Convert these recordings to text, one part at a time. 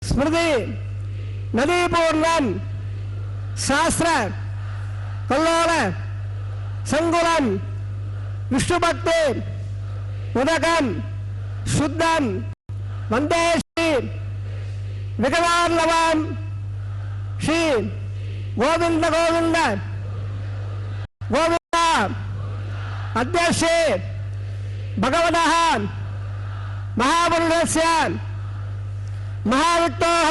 स्मृति नदी पूर्णन शास्त्र कल्लोल संगुलन विष्णुभक्ति उदकन शुद्धन वंदे श्री विकलार्णवान श्री गोविंद गोविंद गोविंद अध्यक्ष भगवतः महापुरुषस्य महावित्तोः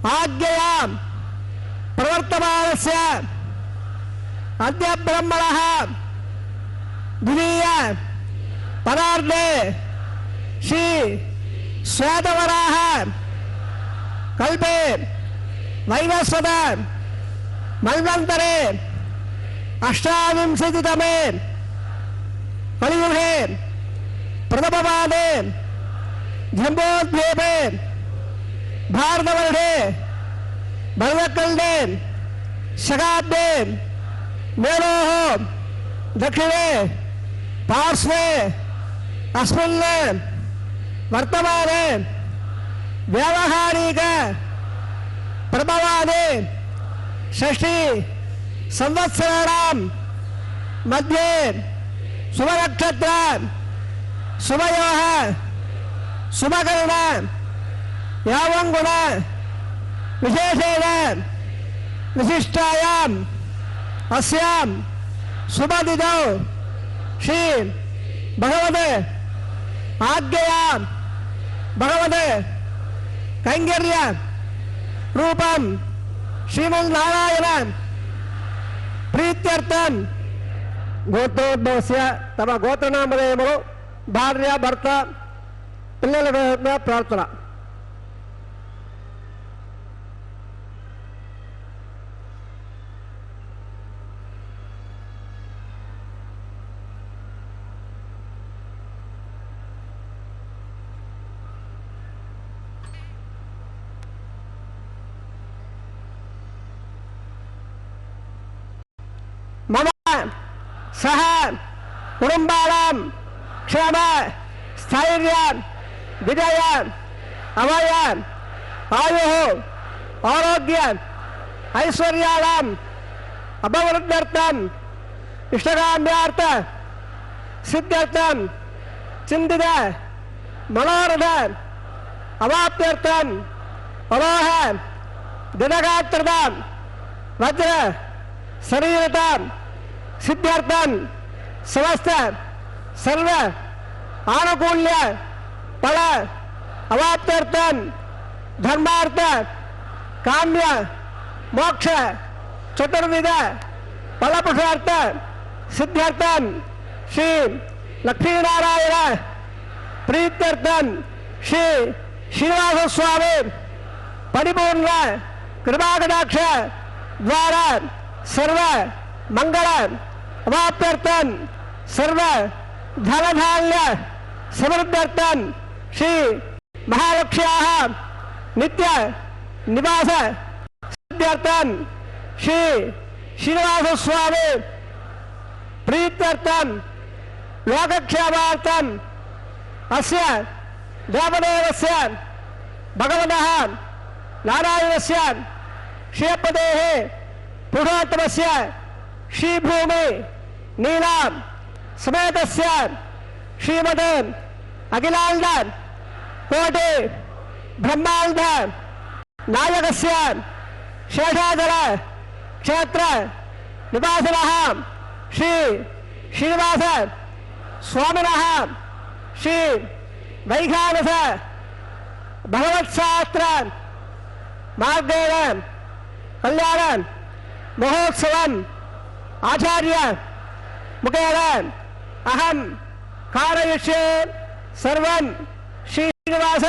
आज्ञया प्रवर्तमानस्य अद्य ब्रह्मणः द्वितीय पदार्थे श्री श्वेतवराह कल्पे वैवस्वत मन्वन्तरे अष्टाविंशतितमे कलियुगे प्रथमपादे जम्बोद्वीपे भारतवर्षे भरतकल्ले शगाब्दे मेरोः दक्षिणे पार्श्वे अस्मिन् वर्तमाने व्यावहारिक प्रभवादि षष्ठी संवत्सराणां मध्ये शुभनक्षत्र शुभयोः शुभकर्ण यावङ्गुण विशेषेण विशिष्टायाम् अस्यां शुभतिथौ श्री भगवते आज्ञया भगवते कैंकर्य रूपं श्रीमन्नारायण प्रीत्यर्थं गोत्रोद्भवस्य तम गोत्रनामधेयमुलु भार्य भर्त पिल्लल प्रार्थना मम सह कुटुंबानां क्षेम स्थैर्य विजय अभय आयुः आरोग्य ऐश्वर्याणाम् अभिवृद्ध्यर्थम् इष्टकाम्यार्थ सिद्ध्यर्थं चिन्तित मनोरथ अवाप्त्यर्थम् अलोह दिनगात्रतां वज्र शरीरतां सिद्ध्यर्थं समस्त सर्व आनुकूल्य फल अवाप्त्यर्थं धर्मार्थ काम्य मोक्ष चतुर्विध फलपुरुषार्थ सिद्ध्यर्थं श्री लक्ष्मीनारायण प्रीत्यर्थं श्री श्रीनिवास स्वामी परिपूर्ण कृपाकटाक्ष द्वारा सर्व मंगल अवाप्त्यर्थं सर्व धनधान्य समृद्ध्यर्थं श्री महालक्ष्म्याः नित्य निवास सिद्ध्यर्थं श्री श्रीनिवास स्वामी प्रीत्यर्थं लोकक्षेमार्थं अस्य देवदेवस्य भगवतः नारायणस्य श्रीपतेः पुरुषोत्तमस्य श्रीभूमि नीलां समेतस्य श्रीमते अखिलांड कोटि ब्रह्मांड नायकस्य शेषाचल क्षेत्र निवासिनः श्री श्रीनिवास स्वामिनः श्री वैखानस भगवत्शास्त्र मार्गेण कल्याण महोत्सवम् आचार्य मुखेन अहम कारयिष्ये सर्वं श्रीनिवास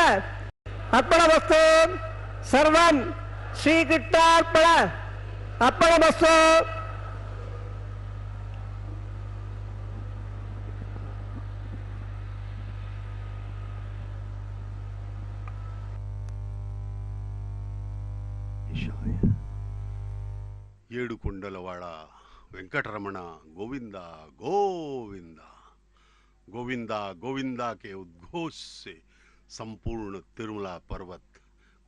अर्पणमस्तु सर्वं श्रीकृष्णार्पण अर्पणमस्तु। ఏడుకొండలవాడ वेंकटरमण गोविंदा गोविंदा गोविंदा गोविंदा के उद्घोष से संपूर्ण तिरुमला पर्वत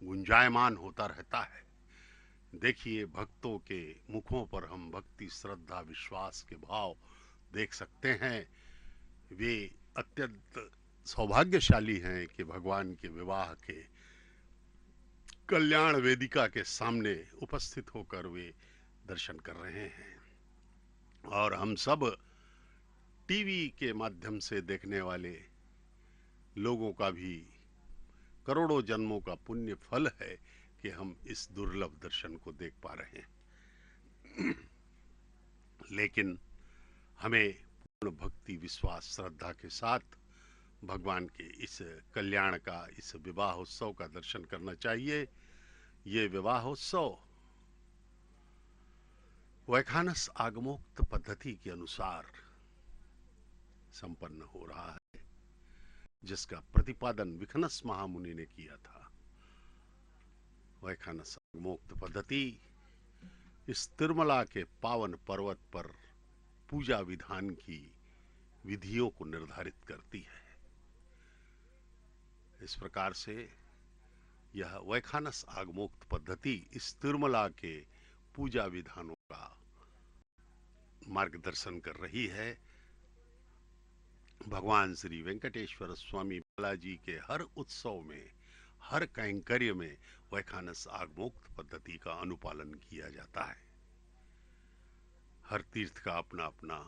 गुंजायमान होता रहता है। देखिए, भक्तों के मुखों पर हम भक्ति श्रद्धा विश्वास के भाव देख सकते हैं। वे अत्यंत सौभाग्यशाली हैं कि भगवान के विवाह के कल्याण वेदिका के सामने उपस्थित होकर वे दर्शन कर रहे हैं। और हम सब टीवी के माध्यम से देखने वाले लोगों का भी करोड़ों जन्मों का पुण्य फल है कि हम इस दुर्लभ दर्शन को देख पा रहे हैं। लेकिन हमें पूर्ण भक्ति विश्वास श्रद्धा के साथ भगवान के इस कल्याण का, इस विवाह उत्सव का दर्शन करना चाहिए। ये विवाह उत्सव वैखानस आगमोक्त पद्धति के अनुसार संपन्न हो रहा है, जिसका प्रतिपादन विखनस महामुनि ने किया था। वैखानस मोक्त पद्धति इस तिरुमला के पावन पर्वत पर पूजा विधान की विधियों को निर्धारित करती है। इस प्रकार से यह वैखानस आगमोक्त पद्धति इस तिरुमला के पूजा विधानों का मार्गदर्शन कर रही है। भगवान श्री वेंकटेश्वर स्वामी बालाजी के हर उत्सव में, हर कैंकर्य में वैखानस आगमोक्त पद्धति का अनुपालन किया जाता है। हर तीर्थ का अपना अपना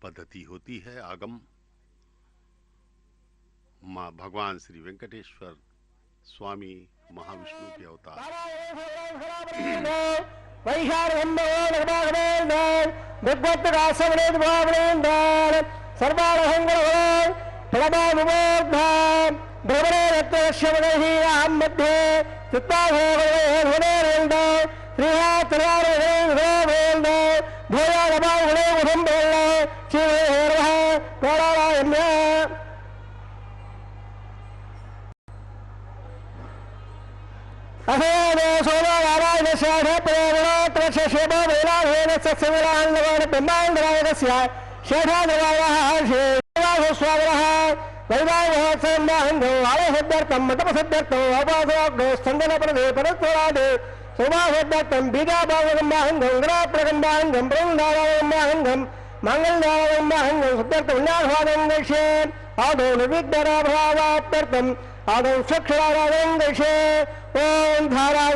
पद्धति होती है। आगम मां भगवान श्री वेंकटेश्वर स्वामी महाविष्णु के अवतार ओम धारा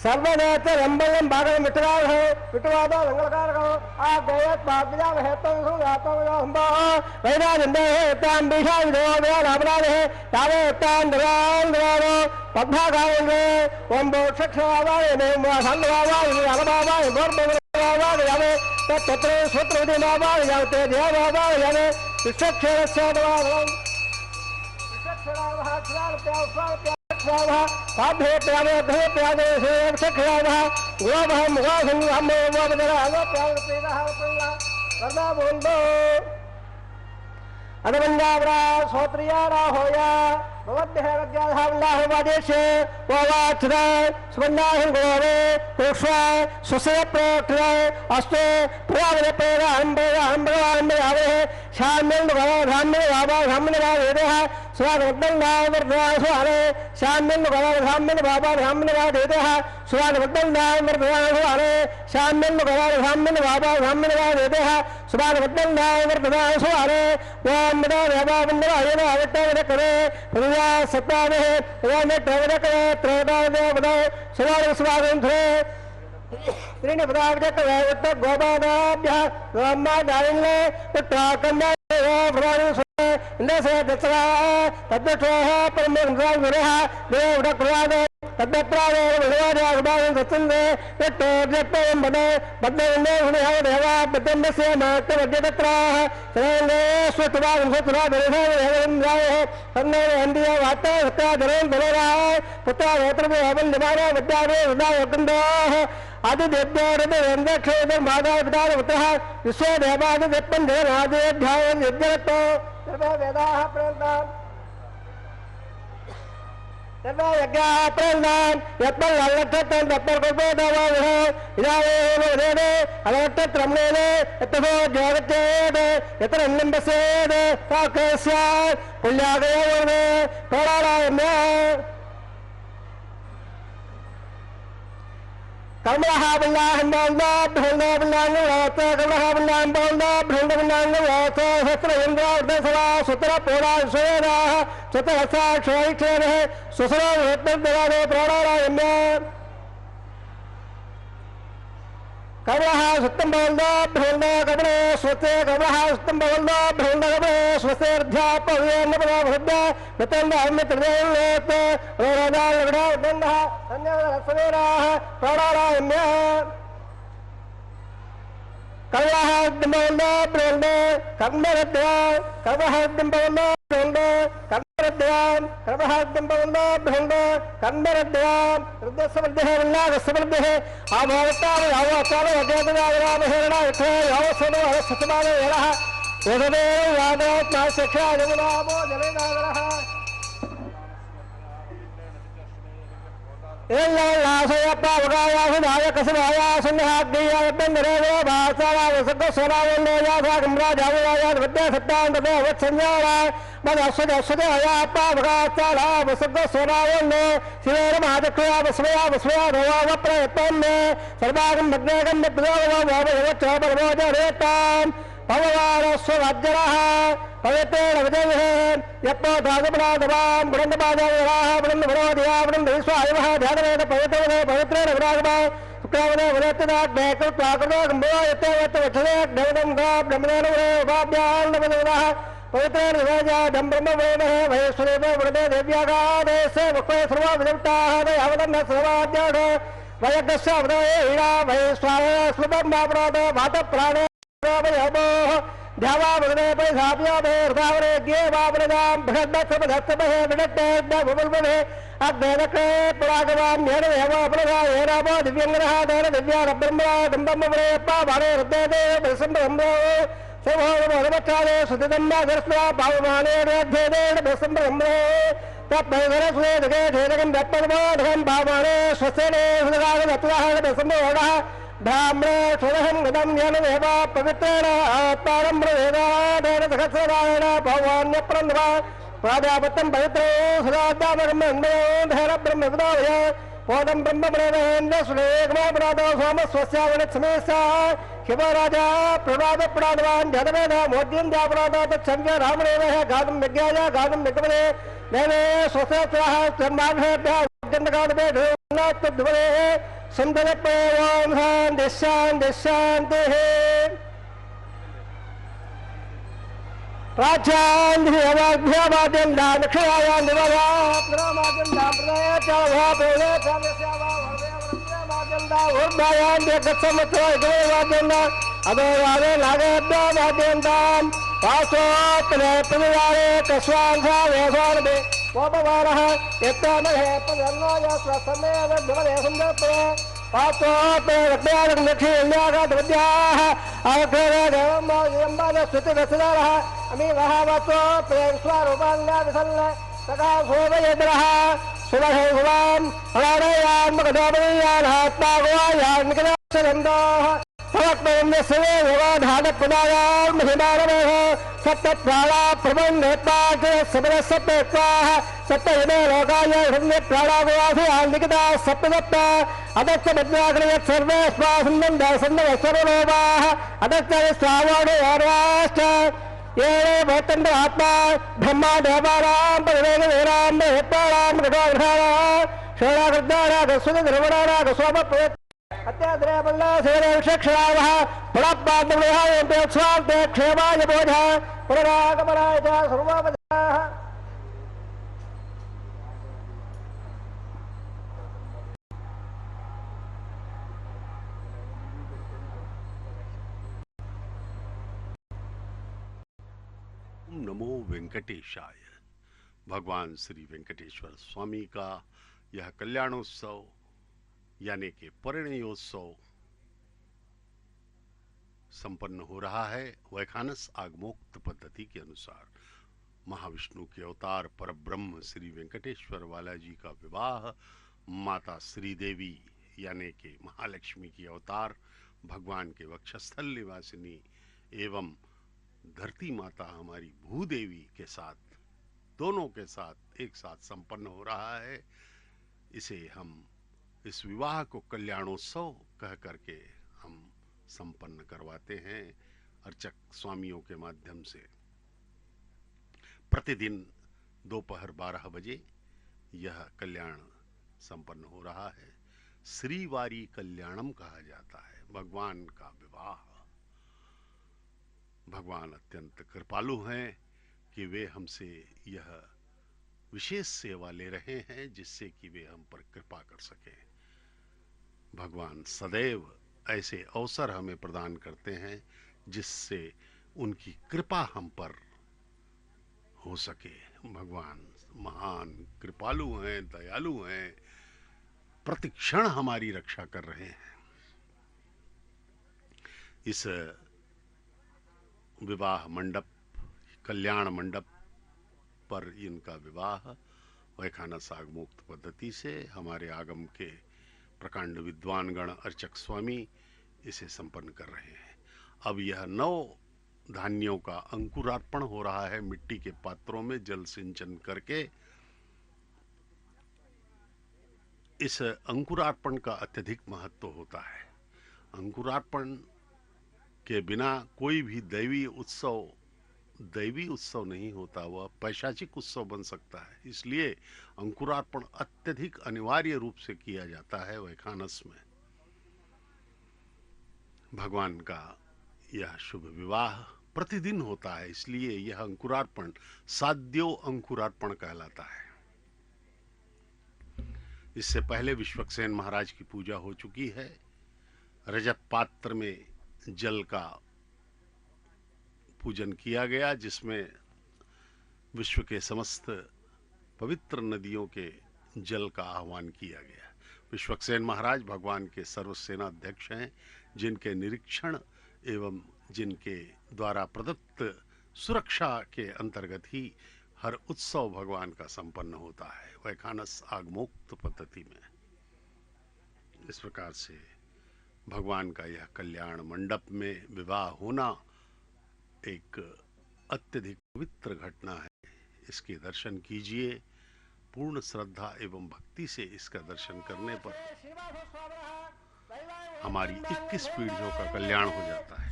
सर्वनेत्र रंबलम भागम विटवाद है विटवाद मंगलकार को आ गोयत बाबजा हेतु सुजातो हंबा वैना नंदे है तान बिशा विदो व्या रामना है तावे तान द्रान द्रारो पद्मा गावे ओम बो क्षक्षवावाय ने संवावाय अलबावाय वर्बवावाय यावे तत्र सूत्र दिनावाय याते देवावाय यावे विक्षक्षरस्य दवावं विक्षक्षरावः क्षरार प्याव साधे प्यारे घे प्यारे से सखरावः गोवः मुगासं हम वबदरा प्याव पेदा पेला करदा बोल दो अनवंदावरा सोत्रियारा होया भवद्य है विद्याधावल्लाह वादेशे वावाचरा सुवन्नाहं गोवे कोषा सुसय प्रोक्तरा अस्ते प्रावले पेरा हम आवे शामिल भव धाम्य बाबा धाम्य वेदः स्वागतंगा वर्धा स्वारे शामिल भव धाम्य बाबा धाम्य वेदः स्वागतंगा वर्धा स्वारे शामिल भव धाम्य बाबा धाम्य वेदः स्वागतंगा वर्धा स्वारे ओम देवा वंदना येन अवतार करे प्रजा सत्तावे याने टवरे करे त्रेदा देवदा स्वागत स्वागत थे त्रिने पदार्थ करे उत गोबादाभ्य ब्रह्मा दारिले उत्राकन्ना भ्राणु इंद्रसे दसरा तद्दोह परमेंद्र विरह देव डक्रवाद तद्दत्रावे विरवाद उदान सत्संगे तत्तो जत्तम बने बदने हुने हव देवा बदने से मात वद्यत्रा सने स्वतवा स्वतवा देहे हेंद्राय सन्ने हंदिया वाता सत्ता धरेन बलेरा पुत्र नेत्र में हवन निवारा विद्यारे हृदय उदंदो आदि देवदेव वेंद्रक्षेत्र मादा विदार उतः विश्व देवादि देवपन देव आदि ध्यान यज्ञतो सर्व वेदाः प्रणतान् सर्व यज्ञाः प्रणतान् यत्पल लक्षत्रं तत्पर कुर्वोदवः इदावे वेदे अलक्षत्रम्नेने यत्तभो जगत्येद यत्र निम्बसेद काकस्यात् पुण्यागयो वर्णे प्रणारायम्य कमलः बल्लाहं बल्ला भृंग बल्लांग वात कमलः बल्लांग बल्ला भृंग बल्लांग वात सत्र इंद्र दसवा सुत्र पोरा सोराः सत्र रसा क्षयक्षर सुसरा रत्न देवादे प्राणारायम्य कमलः सुत्तं भवन्तो भ्रवन्तो कमले स्वस्ते कमलः सुत्तं भवन्तो भ्रवन्तो कमले स्वस्तेर्ध्यापव्येन्नपदा भवद्य मित्रं अहमित्रदेवलोत् रोरादालगडावदन्दः सन्न्यासवेराः प्राणारायम्यः कमलः सुत्तं भवन्तो भ्रवन्तो कर्मरद्या कमलः सुत्तं भवन्तो भ्रवन्तो कर्मरद्यां कमलः सुत्तं भवन्तो भ्रवन्तो कर्मरद्यां हृदयसमृद्धिः उल्लाससमृद्धिः आभवताव यावताव अजयतदावरामहेरणा यथे यावसनो हरसतमानो यलः यददेव वादोत्मा शिक्षा यमुनामो जलेनागरः पववारस्वराज्यराः पवित्रेण विजयः यप्पो धागपराधवान् बुडन्दपादावराः बुडन्दभरोधिया बुडन्दविश्वायवः ध्यानवेद पवित्रवदे पवित्रेण विरागमा शुक्रावदे वदत्तदाग्ने कृत्वाकृतो गम्भो यत्तेवत्तवक्षदे अग्निवदं गा ब्रह्मणेन वरे उपाभ्यान्नवदवदः पवित्रेण विराजा दं ब्रह्मवेदः वयस्वदेव वृदे देव्यागादेशे मुखे सर्वा विदप्ताः दयावदन्न सर्वाद्याढ वयज्ञस्य वदये हीरा वयस्वाय स्वब्रह्मापराध वातप्राणे ध्यावा बगदे पैसापिया दे हृदावरे गे वावरदाम भगदत्समधत्समहे विडट्टे अग्नेदक्रे पुरागवान न्येन हेवा अपरदा हेरामो दिव्यंगरः देन दिव्यान ब्रह्मणा दम्बम्बरे पावारे हृदय दे बसंब्रह्मो सर्वोमोदमच्छादे सुतिदम्बा दर्शना पावमाने अध्ययनेन बसंब्रह्मो तत्भयधरस्वे दगे धेदगं दत्पदमोदगं पावमाने स्वसेने सुदगागदत्वाः बसंब्रह्मणः ब्राह्मणे सुरहं गदं ज्ञानदेव पवित्रेण आत्मानं ब्रह्मेण सहस्रनारायण भगवान्यप्रन्धवा प्राजापत्यं पवित्रो सदात्मानब्रह्मेन्द्र ब्रह्मविदाय पोदं ब्रह्मब्रह्मेन्द्र सुरेखमापराधो सोमस्वस्यावणित्समेस्या शिवराजा प्रणादवान् जगवेद मोद्यं जापराध तत्संज्ञ रामदेवः गातुं विज्ञाय गातुं विद्मने देवे स्वस्याः जन्माभ्यर्थ्यागदे संतलपयों शांति शांति शांतिः प्राचान्ति अवाभ्यावाद्यं दानक्षयायां दिवया प्रमाद्यं दाप्रदायाचाभा प्रेलेचाव्यस्यावा वरदेवरस्यावाद्यं दा उर्बायां देगत्समत्रो इदवाद्यं दा अदोवादे नागेभ्यावाद्यं दां वासोत्तरे प्रतिवारे कस्वांसा वेधारदे वोपवारः यत्तामहे पदन्नोय स्वसमेव द्वले सुन्दरप्रे पात्रोत्तरे रत्नालक्ष्मील्यागाद्वद्याः अवक्रे देवं यम्बालस्वतिरसदारः अमीवः वात्रोत्तरे विश्वारूपाङ्गादिसल्ल तथा शोभयद्रः सुमहे सुवान् हराणयान् मकदोपनीयान् आत्मा गोयान् निकलासनन्दोः सवक्तवन्यस्वे भगवाधानप्रदायान् महिमानमेः सप्तप्राणा प्रबन्धेत्वाच सबरसप्तत्वाः सप्तयमे लोकाय हृदयप्राणागोवासयान् निकिता सप्तसप्त अदच्च मध्याग्रयत् सर्वे स्वासन्दन्दसन्दवस्वरोवाः अदच्च स्वावाणो यार्वाश्च येणे भवतन्त आत्मा ब्रह्मा देवानां परिवेगवीरां हेत्वानां गतोग्रहाणां शोणाकृद्धानागस्वतधर्मणानागस्वामप्रयत् अत्याद्रयबल्ला सेवक्षक्षरावः पुनःपादविहायोत्सवान्ते क्षेमाय बोधः पुनरागमनाय च सर्वोपधाः नमो वेंकटेशाय। भगवान श्री वेंकटेश्वर स्वामी का यह कल्याणोत्सव यानी कि परिणयोत्सव संपन्न हो रहा है वैखानस आगमोक्त पद्धति के अनुसार। महाविष्णु के अवतार परब्रह्म श्री वेंकटेश्वर वाला जी का विवाह माता श्रीदेवी यानी कि महालक्ष्मी की अवतार भगवान के वक्षस्थल निवासिनी एवं धरती माता हमारी भूदेवी के साथ, दोनों के साथ एक साथ संपन्न हो रहा है। इसे हम इस विवाह को कल्याणोत्सव कह करके हम संपन्न करवाते हैं अर्चक स्वामियों के माध्यम से। प्रतिदिन दोपहर 12 बजे यह कल्याण संपन्न हो रहा है। श्रीवारी कल्याणम कहा जाता है। भगवान का विवाह। भगवान अत्यंत कृपालु हैं कि वे हमसे यह विशेष सेवा ले रहे हैं जिससे कि वे हम पर कृपा कर सकें। भगवान सदैव ऐसे अवसर हमें प्रदान करते हैं जिससे उनकी कृपा हम पर हो सके। भगवान महान कृपालु हैं, दयालु हैं, प्रतिक्षण हमारी रक्षा कर रहे हैं। इस विवाह मंडप, कल्याण मंडप पर इनका विवाह वैखानस आगमोक्त पद्धति से हमारे आगम के प्रकांड विद्वानगण अर्चक स्वामी इसे संपन्न कर रहे हैं। अब यह 9 धान्यों का अंकुरार्पण हो रहा है मिट्टी के पात्रों में जल सिंचन करके। इस अंकुरार्पण का अत्यधिक महत्व होता है। अंकुरार्पण के बिना कोई भी दैवी उत्सव नहीं होता, वह पैशाचिक उत्सव बन सकता है। इसलिए अंकुरार्पण अत्यधिक अनिवार्य रूप से किया जाता है वैखानस में। भगवान का यह शुभ विवाह प्रतिदिन होता है, इसलिए यह अंकुरार्पण साध्यो अंकुरार्पण कहलाता है। इससे पहले विश्वक्सेन महाराज की पूजा हो चुकी है। रजत पात्र में जल का पूजन किया गया, जिसमें विश्व के समस्त पवित्र नदियों के जल का आह्वान किया गया। विश्वक्सेन महाराज भगवान के सर्वसेनाध्यक्ष हैं, जिनके निरीक्षण एवं जिनके द्वारा प्रदत्त सुरक्षा के अंतर्गत ही हर उत्सव भगवान का संपन्न होता है वैखानस आगमोक्त पद्धति में। इस प्रकार से भगवान का यह कल्याण मंडप में विवाह होना एक अत्यधिक पवित्र घटना है। इसके दर्शन कीजिए। पूर्ण श्रद्धा एवं भक्ति से इसका दर्शन करने पर हमारी 21 पीढ़ियों का कल्याण हो जाता है।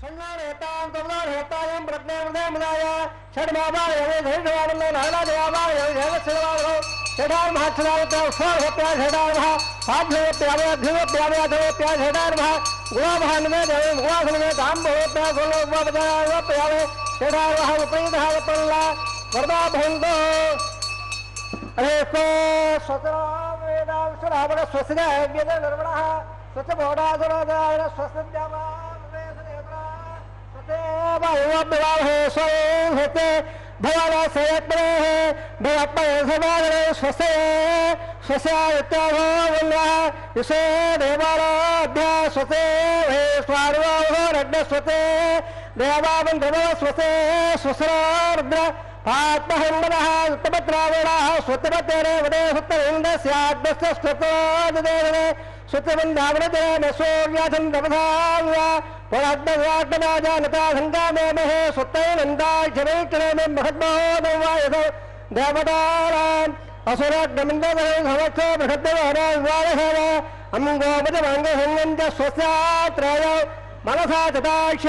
मनसा तथाक्ष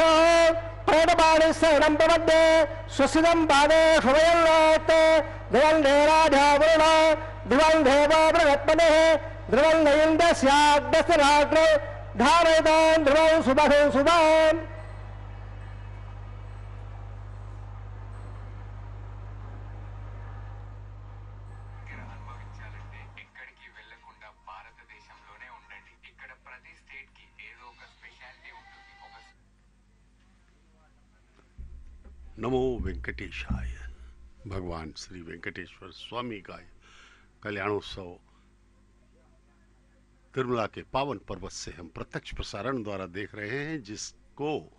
प्रणपाणिशरणं प्रपद्ये सुसिदं पादे शुभयल्लोते ध्रुवन्धे राधावरुण ध्रुवन्धे बृहत्पदेः ध्रुवन्ध इन्द्रस्याग्रस्य रात्रौ धारयतां ध्रुवं शुभं शुभम्। नमो वेंकटेशाय। भगवान श्री वेंकटेश्वर स्वामी का कल्याणोत्सव तिरुमला के पावन पर्वत से हम प्रत्यक्ष प्रसारण द्वारा देख रहे हैं, जिसको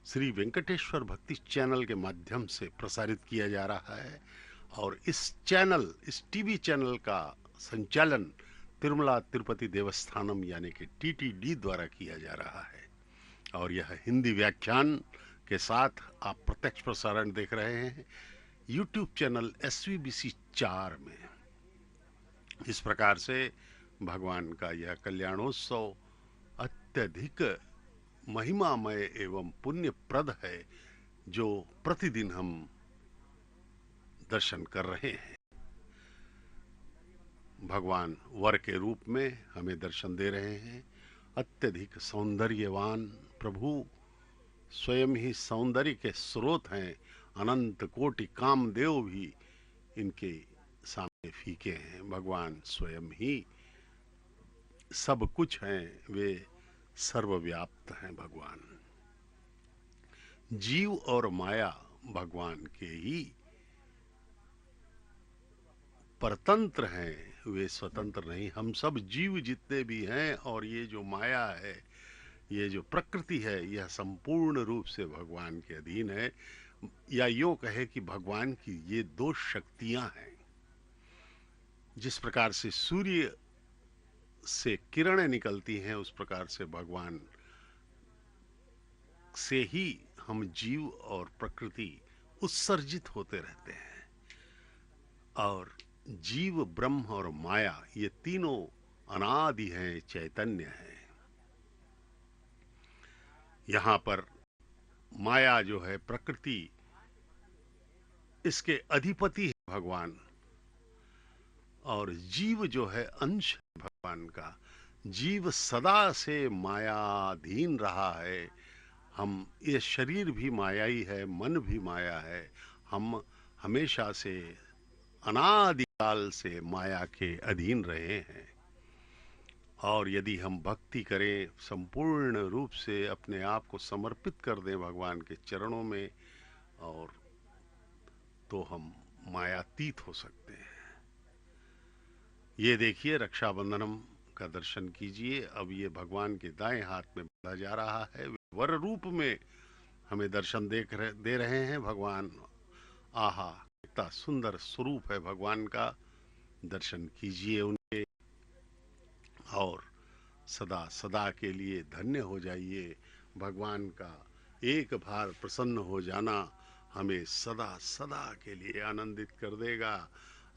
श्री वेंकटेश्वर भक्ति चैनल के माध्यम से प्रसारित किया जा रहा है। और इस टीवी चैनल का संचालन तिरुमला तिरुपति देवस्थानम यानी कि TTD द्वारा किया जा रहा है। और यह हिंदी व्याख्यान के साथ आप प्रत्यक्ष प्रसारण देख रहे हैं YouTube चैनल SVBC 4 में। इस प्रकार से भगवान का यह कल्याणोत्सव अत्यधिक महिमामय एवं पुण्यप्रद है, जो प्रतिदिन हम दर्शन कर रहे हैं। भगवान वर के रूप में हमें दर्शन दे रहे हैं। अत्यधिक सौंदर्यवान प्रभु स्वयं ही सौंदर्य के स्रोत हैं। अनंत कोटि कामदेव भी इनके सामने फीके हैं। भगवान स्वयं ही सब कुछ हैं, वे सर्वव्याप्त हैं। भगवान जीव और माया भगवान के ही परतंत्र हैं, वे स्वतंत्र नहीं। हम सब जीव जितने भी हैं और ये जो माया है, ये जो प्रकृति है, यह संपूर्ण रूप से भगवान के अधीन है। या यूं कहे कि भगवान की ये दो शक्तियां हैं। जिस प्रकार से सूर्य से किरणें निकलती हैं, उस प्रकार से भगवान से ही हम जीव और प्रकृति उत्सर्जित होते रहते हैं। और जीव, ब्रह्म और माया ये तीनों अनादि हैं, चैतन्य है। यहां पर माया जो है, प्रकृति, इसके अधिपति है भगवान, और जीव जो है अंश है भगवान का। जीव सदा से मायाधीन रहा है। हम, ये शरीर भी मायाई है, मन भी माया है। हम हमेशा से अनादिकाल से माया के अधीन रहे हैं। और यदि हम भक्ति करें, संपूर्ण रूप से अपने आप को समर्पित कर दें भगवान के चरणों में, और तो हम मायातीत हो सकते हैं। ये देखिए, रक्षाबंधनम का दर्शन कीजिए। अब ये भगवान के दाएं हाथ में बांधा जा रहा है। वर रूप में हमें दर्शन दे रहे हैं भगवान। आहा, कितना सुंदर स्वरूप है भगवान का। दर्शन कीजिए उनके और सदा सदा के लिए धन्य हो जाइए। भगवान का एक बार प्रसन्न हो जाना हमें सदा सदा के लिए आनंदित कर देगा,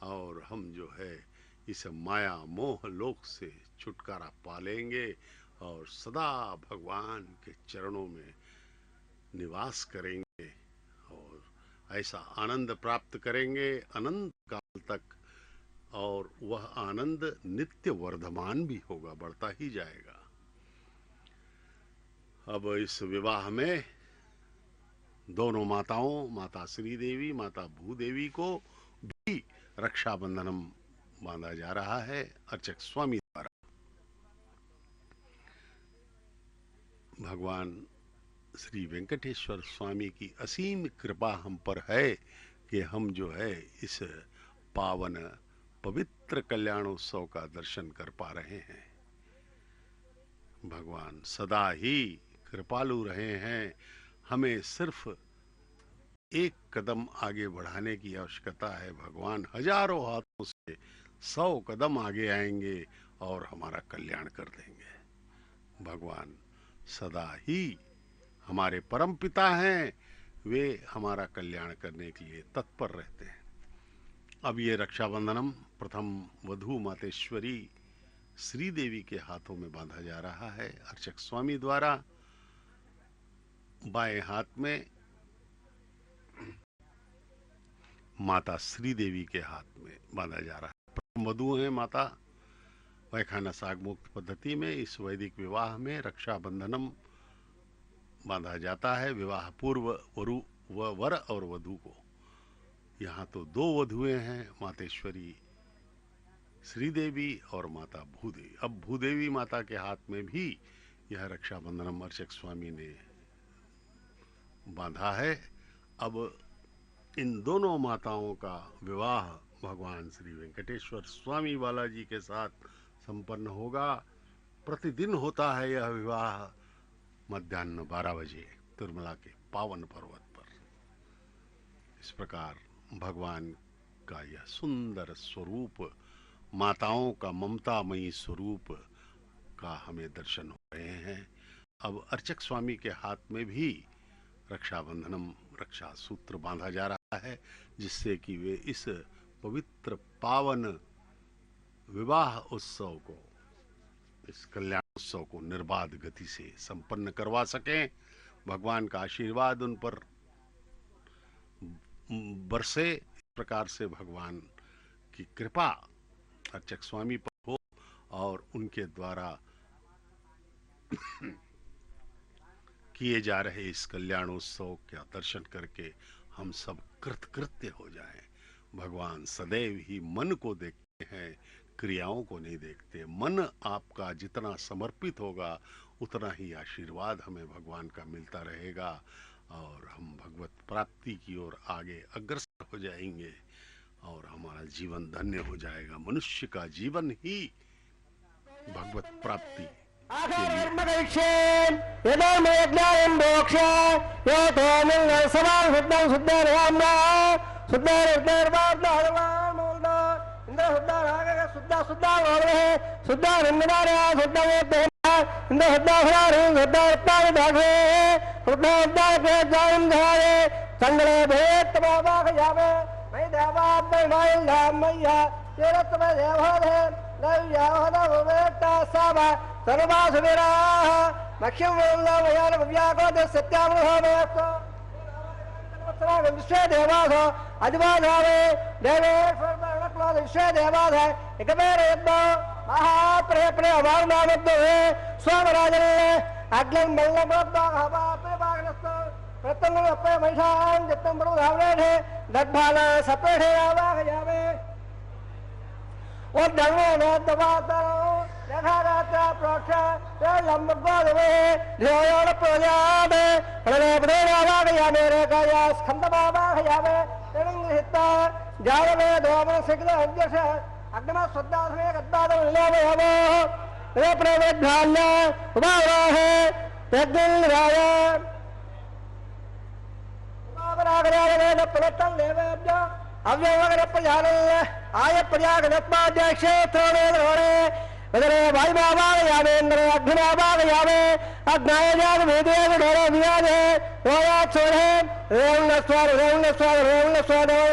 और हम जो है इस माया मोह लोक से छुटकारा पा लेंगे और सदा भगवान के चरणों में निवास करेंगे और ऐसा आनंद प्राप्त करेंगे अनंत काल तक। और वह आनंद नित्य वर्धमान भी होगा, बढ़ता ही जाएगा। अब इस विवाह में दोनों माताओं, माता श्री देवी, माता भूदेवी को भी रक्षाबंधनम बांधा जा रहा है अर्चक स्वामी द्वारा। भगवान श्री वेंकटेश्वर स्वामी की असीम कृपा हम पर है कि हम जो है इस पावन पवित्र कल्याणोत्सव का दर्शन कर पा रहे हैं। भगवान सदा ही कृपालु रहे हैं। हमें सिर्फ एक कदम आगे बढ़ाने की आवश्यकता है। भगवान हजारों हाथों से 100 कदम आगे आएंगे और हमारा कल्याण कर देंगे। भगवान सदा ही हमारे परम पिता हैं, वे हमारा कल्याण करने के लिए तत्पर रहते हैं। अब ये रक्षाबंधनम प्रथम वधू मातेश्वरी श्री देवी के हाथों में बांधा जा रहा है अर्चक स्वामी द्वारा। बाएं हाथ में माता श्री देवी के हाथ में बांधा जा रहा है। प्रथम वधू है माता। वैखानस सागमुक्त पद्धति में इस वैदिक विवाह में रक्षाबंधनम बांधा जाता है। विवाह पूर्व वर और वधू को। यहाँ तो दो वधुएं हैं, मातेश्वरी श्रीदेवी और माता भूदेवी। अब भूदेवी माता के हाथ में भी यह रक्षाबंधनम अर्चक स्वामी ने बांधा है। अब इन दोनों माताओं का विवाह भगवान श्री वेंकटेश्वर स्वामी बालाजी के साथ संपन्न होगा। प्रतिदिन होता है यह विवाह मध्याह्न 12 बजे तिरुमला के पावन पर्वत पर। इस प्रकार भगवान का यह सुंदर स्वरूप, माताओं का ममतामयी स्वरूप का हमें दर्शन हो रहे हैं। अब अर्चक स्वामी के हाथ में भी रक्षाबंधनम, रक्षा सूत्र बांधा जा रहा है, जिससे कि वे इस पवित्र पावन विवाह उत्सव को, इस कल्याण उत्सव को निर्बाध गति से संपन्न करवा सकें। भगवान का आशीर्वाद उन पर बरसे। इस प्रकार से भगवान की कृपा अर्चक स्वामी पर हो और उनके द्वारा किए जा रहे इस कल्याणोत्सव का दर्शन करके हम सब कृतकृत्य हो जाएं। भगवान सदैव ही मन को देखते हैं, क्रियाओं को नहीं देखते। मन आपका जितना समर्पित होगा उतना ही आशीर्वाद हमें भगवान का मिलता रहेगा और हम भगवत प्राप्ति की ओर आगे अग्रसर हो जाएंगे और हमारा जीवन धन्य हो जाएगा। मनुष्य का जीवन ही भगवत प्राप्ति विश्व देवास अधिवाधावे देवेश्वर विश्व देवास एक महाप्रयत्न अभावनामद्दो स्वामराजन अग्निं प्रतंग महिषां जितम प्रभुधावने दद्भाला सपेठे आवाहयामे और धर्मो न दवातरो यथारात्रा प्रोक्षा लंबगोदवे ध्योयोन प्रजामे प्रलेपदे आवाहयामे रेखाया स्कंदमावाहयामे तेरंगहिता जालवे दोमन सिग्ध अंजस अग्निमा स्वदासने गद्दादं लेवयामो रे प्रवेद्धान्य उभावराहे यज्ञराय उभावरागरागरे न प्रतंग लेवेद्य अव्यवगर प्रजाले आय प्रजागदत्माध्यक्षे त्रोणे वदरे वायुमावागयामेन्द्र अग्निमावागयामे अग्नायजाग वेदेव ढोरे वियाजे रोयात् सोरे रेवण्णस्वार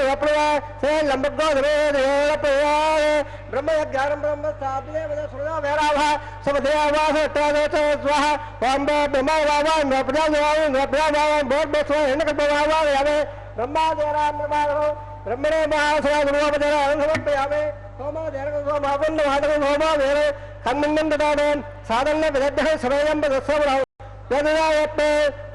रप्रवा से लंबगोधरे देवप्रयाय ब्रह्मयज्ञानं ब्रह्म साधने वद सुरदा वैराभा समदेवास तदेत स्वाहा ओम ब्रह्मवावा प्रजावावा बोध बसो हिन्दकल्पवावागयामे ब्रह्मादेराम ब्रह्मादो ब्रह्मणे महासरा गुरुवपदरा समर्पयामे सोमा देरग सोमावन्न वादक सोमा वेरे खन्नंदन ददाने साधन विदग्ध समयं बदसवराव यदयायते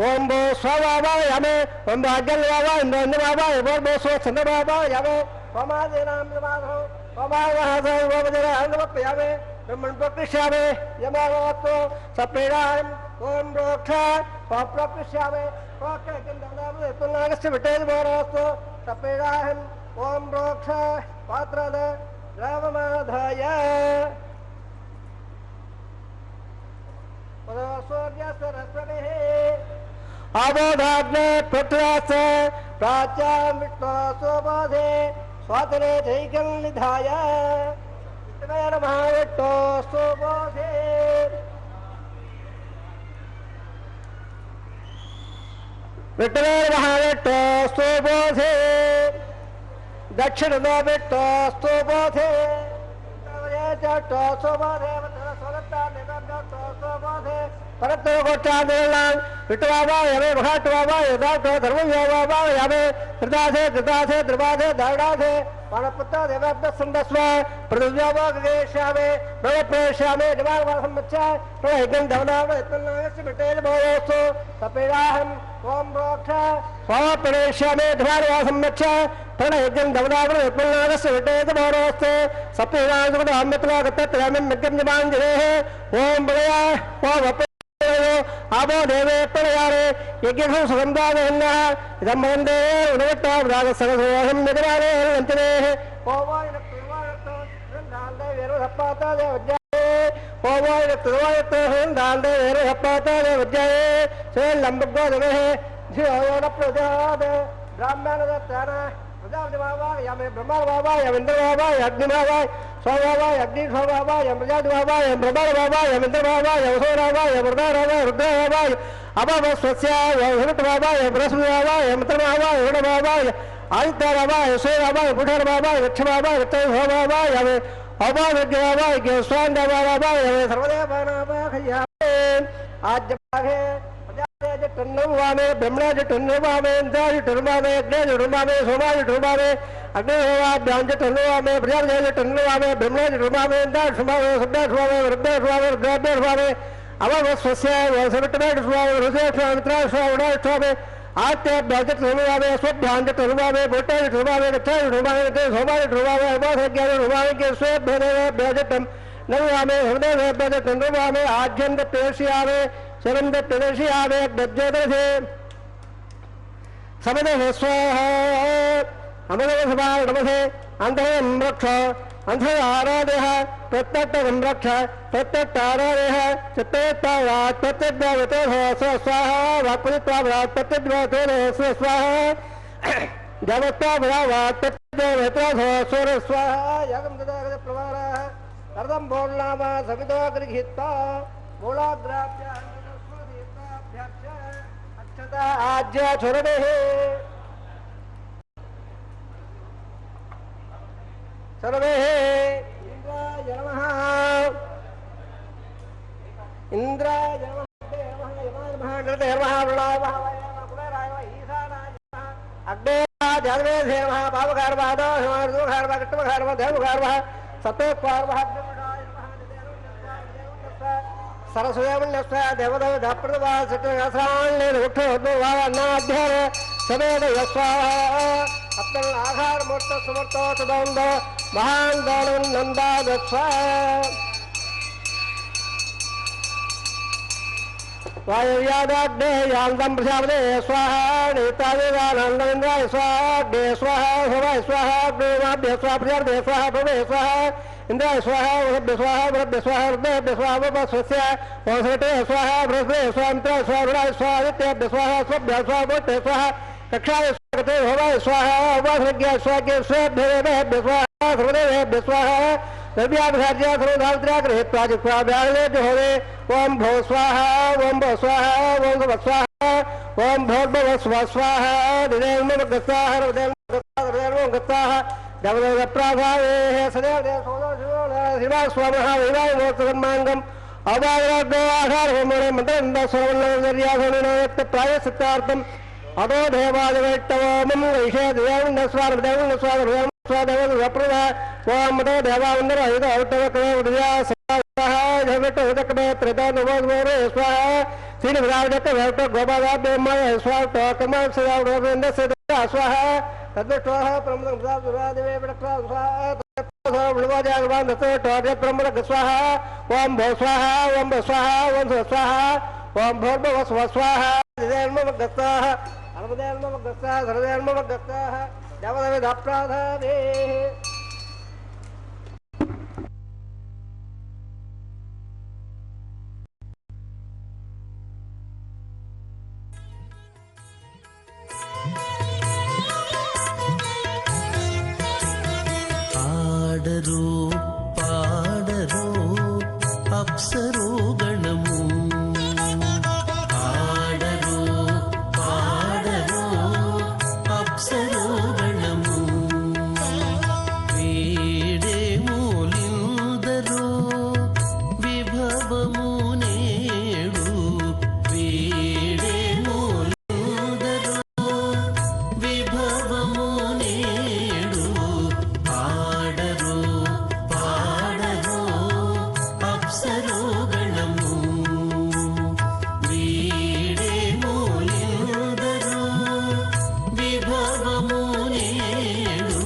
ओम भो स्वावावायामे ओम भाग्यवावा इंद्रवावा बोर बो सो चंद्रवावा यामे सोमा देराम ब्रह्मादो सोमा महासरा गुरुवपदरा समर्पयामे ब्रह्मण प्रकृष्यामे यमावतो सप्रेणाम ओम रोक्षा प्रकृष्यामे रोक्षा कंदनाम तुनागस्य विटेल बोरास्तो सप्रेणाम ओम रोक्षा पात्रद राममाधाय अवधाग्ने पृथ्व्यास प्राच्यां विष्णुसोपाधे स्वातरे जैकं निधाय विष्णुर्महाविष्णुसोपाधे विष्णुर्महाविष्णुसोपाधे दक्षिण विष्णुसोपाधे परत्तोकोट्टादेलां विटवावायमे महाटवावायदातो धर्मव्यावावायमे कृतासे द्रवासे धारणासे मानपुत्ता देवाब्दसंदस्व पृथिव्यावागेश्यामे नवप्रेश्यामे जमावासम्मच्चा प्रहिगं धवनाव इत्तनागस्य विटेल भोयोस्तु सपेराहं ओम रोक्षा स्वापरेश्यामे धवारवासम्मच्चा प्रणहिगं धवनाव इत्तनागस्य विटेल भोयोस्तु सपेराहं मित्रं जमाञ्जलेः ओम बलया ओम आबो देवे प्रयारे यज्ञ सुगंधावहन्नः इदं वन्दे उन्नतावदागसरसोऽहं निगमाने लञ्चनेः ओवायन प्रियवायतो हृन्दान्दे वेरुहप्पाता देवज्जाये ओवायन प्रियवायतो हृन्दान्दे वेरुहप्पाता देवज्जाये से लम्बगोदवेः धियोन प्रजाद ब्राह्मणदत्तान प्रजापतिवावाय ब्रह्मवावाय इन्द्रवावाय अग्निवावाय स्वावावाय अग्निस्वावाय प्रजापतिवावाय ब्रह्मवावाय इन्द्रवावाय वसुरावाय वरुणावाय रुद्रवावाय अभवस्वस्याय हिमतवावाय बृहस्पतिवावाय मित्रवावाय वरुणवावाय आदित्यवावाय सूर्यवावाय बुधवावाय वृक्षवावाय वृत्रवावाय अभावज्ञवावाय ज्ञस्वान्दवावाय सर्वदेवानावाय आज टन्नवामे ब्रह्मणा टन्नवामे इंद्राज टन्नवामे अग्नेज टन्नवामे सोमाज टन्नवामे अग्निहोवाभ्यां टन्नवामे प्रजापतिज टन्नवामे ब्रह्मणा टन्नवामे इंद्राज टन्नवामे सब्दा टन्नवामे रुद्र टन्नवामे रुद्राभ्य टन्नवामे अवस्वस्य वसविट्टमेटस्वामि ऋषेश्वामित्राश्वामे आत्याभ्याजत्रुभावे स्वभ्याञ्जत्रुभावे भूटाजत्रुभावे गच्छाजत्रुभावे सोमाजत्रुभावे अवसज्ञानत्रुभावे केशवेभ्यजतं नरुभावे हृदयभ्यजतन्रुभावे आज्यन्तपेशयामे शरन्दप्रदर्शयामे गज्जोदशे समदः स्वाहा अमदसभा नमसे अन्तरं रक्ष अंधराराधः प्रत्यक्तं रक्ष प्रत्यक्ताराधः चित्ततावात् प्रत्यग्भवतो स्वाहा वाक्पतित्वात् प्रत्यग्भवतो स्वाहा जगत्तावात् प्रत्यग्भवतो स्वाहा यागं तदा प्रवारः अर्धं बोलनामा सवितो गृहीत्वा मूलाग्राभ्य अक्षताभ्यर्च अक्षता आज्य छोरदेः सर्वे इंद्राय नमः इंद्राय नमः यमाय नमः नृते नमः वृणाय नमः पुनराय नमः ईशानाय नमः अग्नेयाय जातवेदे नमः पावकारवादो समार्दोकारवा कट्टवकारवा देवकारवा सतोकारवा अग्निमुडाय नमः सरस्वतीमन्यस्व देवदेव धाप्रदवा सत्यनाथान्ने रुक्षोद्भवा अन्नाध्याय सवेद यस्वाहा अपने आधार मूर्त समर्थ सदंद महान दानव नंदा गच्छा वायुयादाग्ने यान्दं प्रजापते स्वाहा नेतादेवानन्दन्द्राय स्वाहा दे स्वाहा भवाय स्वाहा ब्रह्माभ्य स्वाहा प्रजापते स्वाहा भवे स्वाहा इंद्राय स्वाहा वृद्ध स्वाहा वृद्ध स्वाहा वृद्ध स्वाहा वपस्वस्य वसते स्वाहा बृहस्पते स्वाहा मित्राय स्वाहा रुणाय स्वाहा आदित्याभ्य स्वाहा स्वभ्य स्वाहा भूते स्वाहा कक्षाय स्वागते भवाय स्वाहा उपासज्ञ स्वाके स्वेभ्येभ्य स्वाहा सर्वदेवेभ्य स्वाहा द्रव्याभिषाज्य सर्वधात्र्या गृहीत्वा जिह्वाभ्याले होवे ओम भो स्वाहा ओम भो स्वाहा ओम भव स्वाहा ओम भोर्भव स्वाहा दिनेर्मगस्वाहा हृदयर्मगस्वाहा देवदेवप्राभावे सदैव देवसोदो स्वामः वैवाय मोक्षसन्माङ्गम् अवागराग्नो आधारहोमणे मन्त्रन्दस्वरवल्लवर्यासोनिनायत्त प्रायश्चित्तार्थम् अदो देवादिवैष्टवोमं वैषेदेवस्वादेवस्वादेवप्रभा ओम मदो देवावन्दर हित औटवकवेद्या स्वाहा झविट्टहुदकवे त्रितोनुवोरे स्वाहा श्रीनिवाजकवेट गोपादाभ्यमय स्वाहा कमलसदावृन्दस्य स्वाहा तद्विष्टोः प्रमुदंसादेवे विडक्ता स्वाहा ब्रह्मजागवान्दतोटोर्यप्रमुदक स्वाहा ओम भो स्वाहा ओम भो स्वाहा ओम भो स्वाहा ओम भोर्भव स्वाहा दिनेर्मगस्ताः अर्मदेर्मगस्ताः सर्वदेर्मगस्ताः देवदेवदाप्राधाने ఆడరు పాడరు అప్సరు గణము ఆడరు పాడరు అప్సరు గణము వీడేమూలిందరు విభవము నేడు వీడేమూలిందరు విభవము నేడు ఆడరు పాడరు అప్సరు గణము వీడేమూలిందరు విభవము నేడు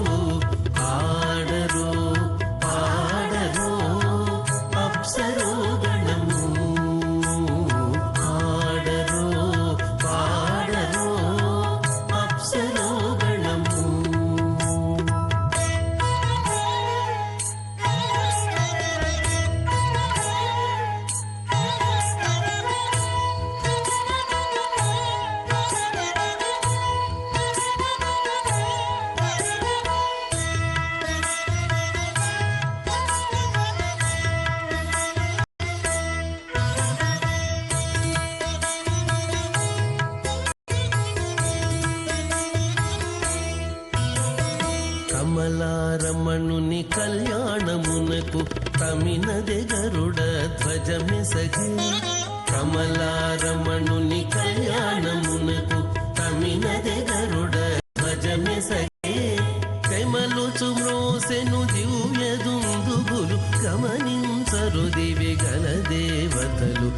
ఆడరు పాడరు అప్సరు గణము ఆడరు పాడరు అప్సరు గణము కమలారమణుని కళ్యాణమునకు తమినదే గరుడ ధ్వజమిసగి కమలారమణుని కళ్యాణమునకు తమినదే గరుడ ధ్వజమిసగి కమలుచు మ్రోసెను దివ్య దుందుగులు గమనించరు దివి గల దేవతలు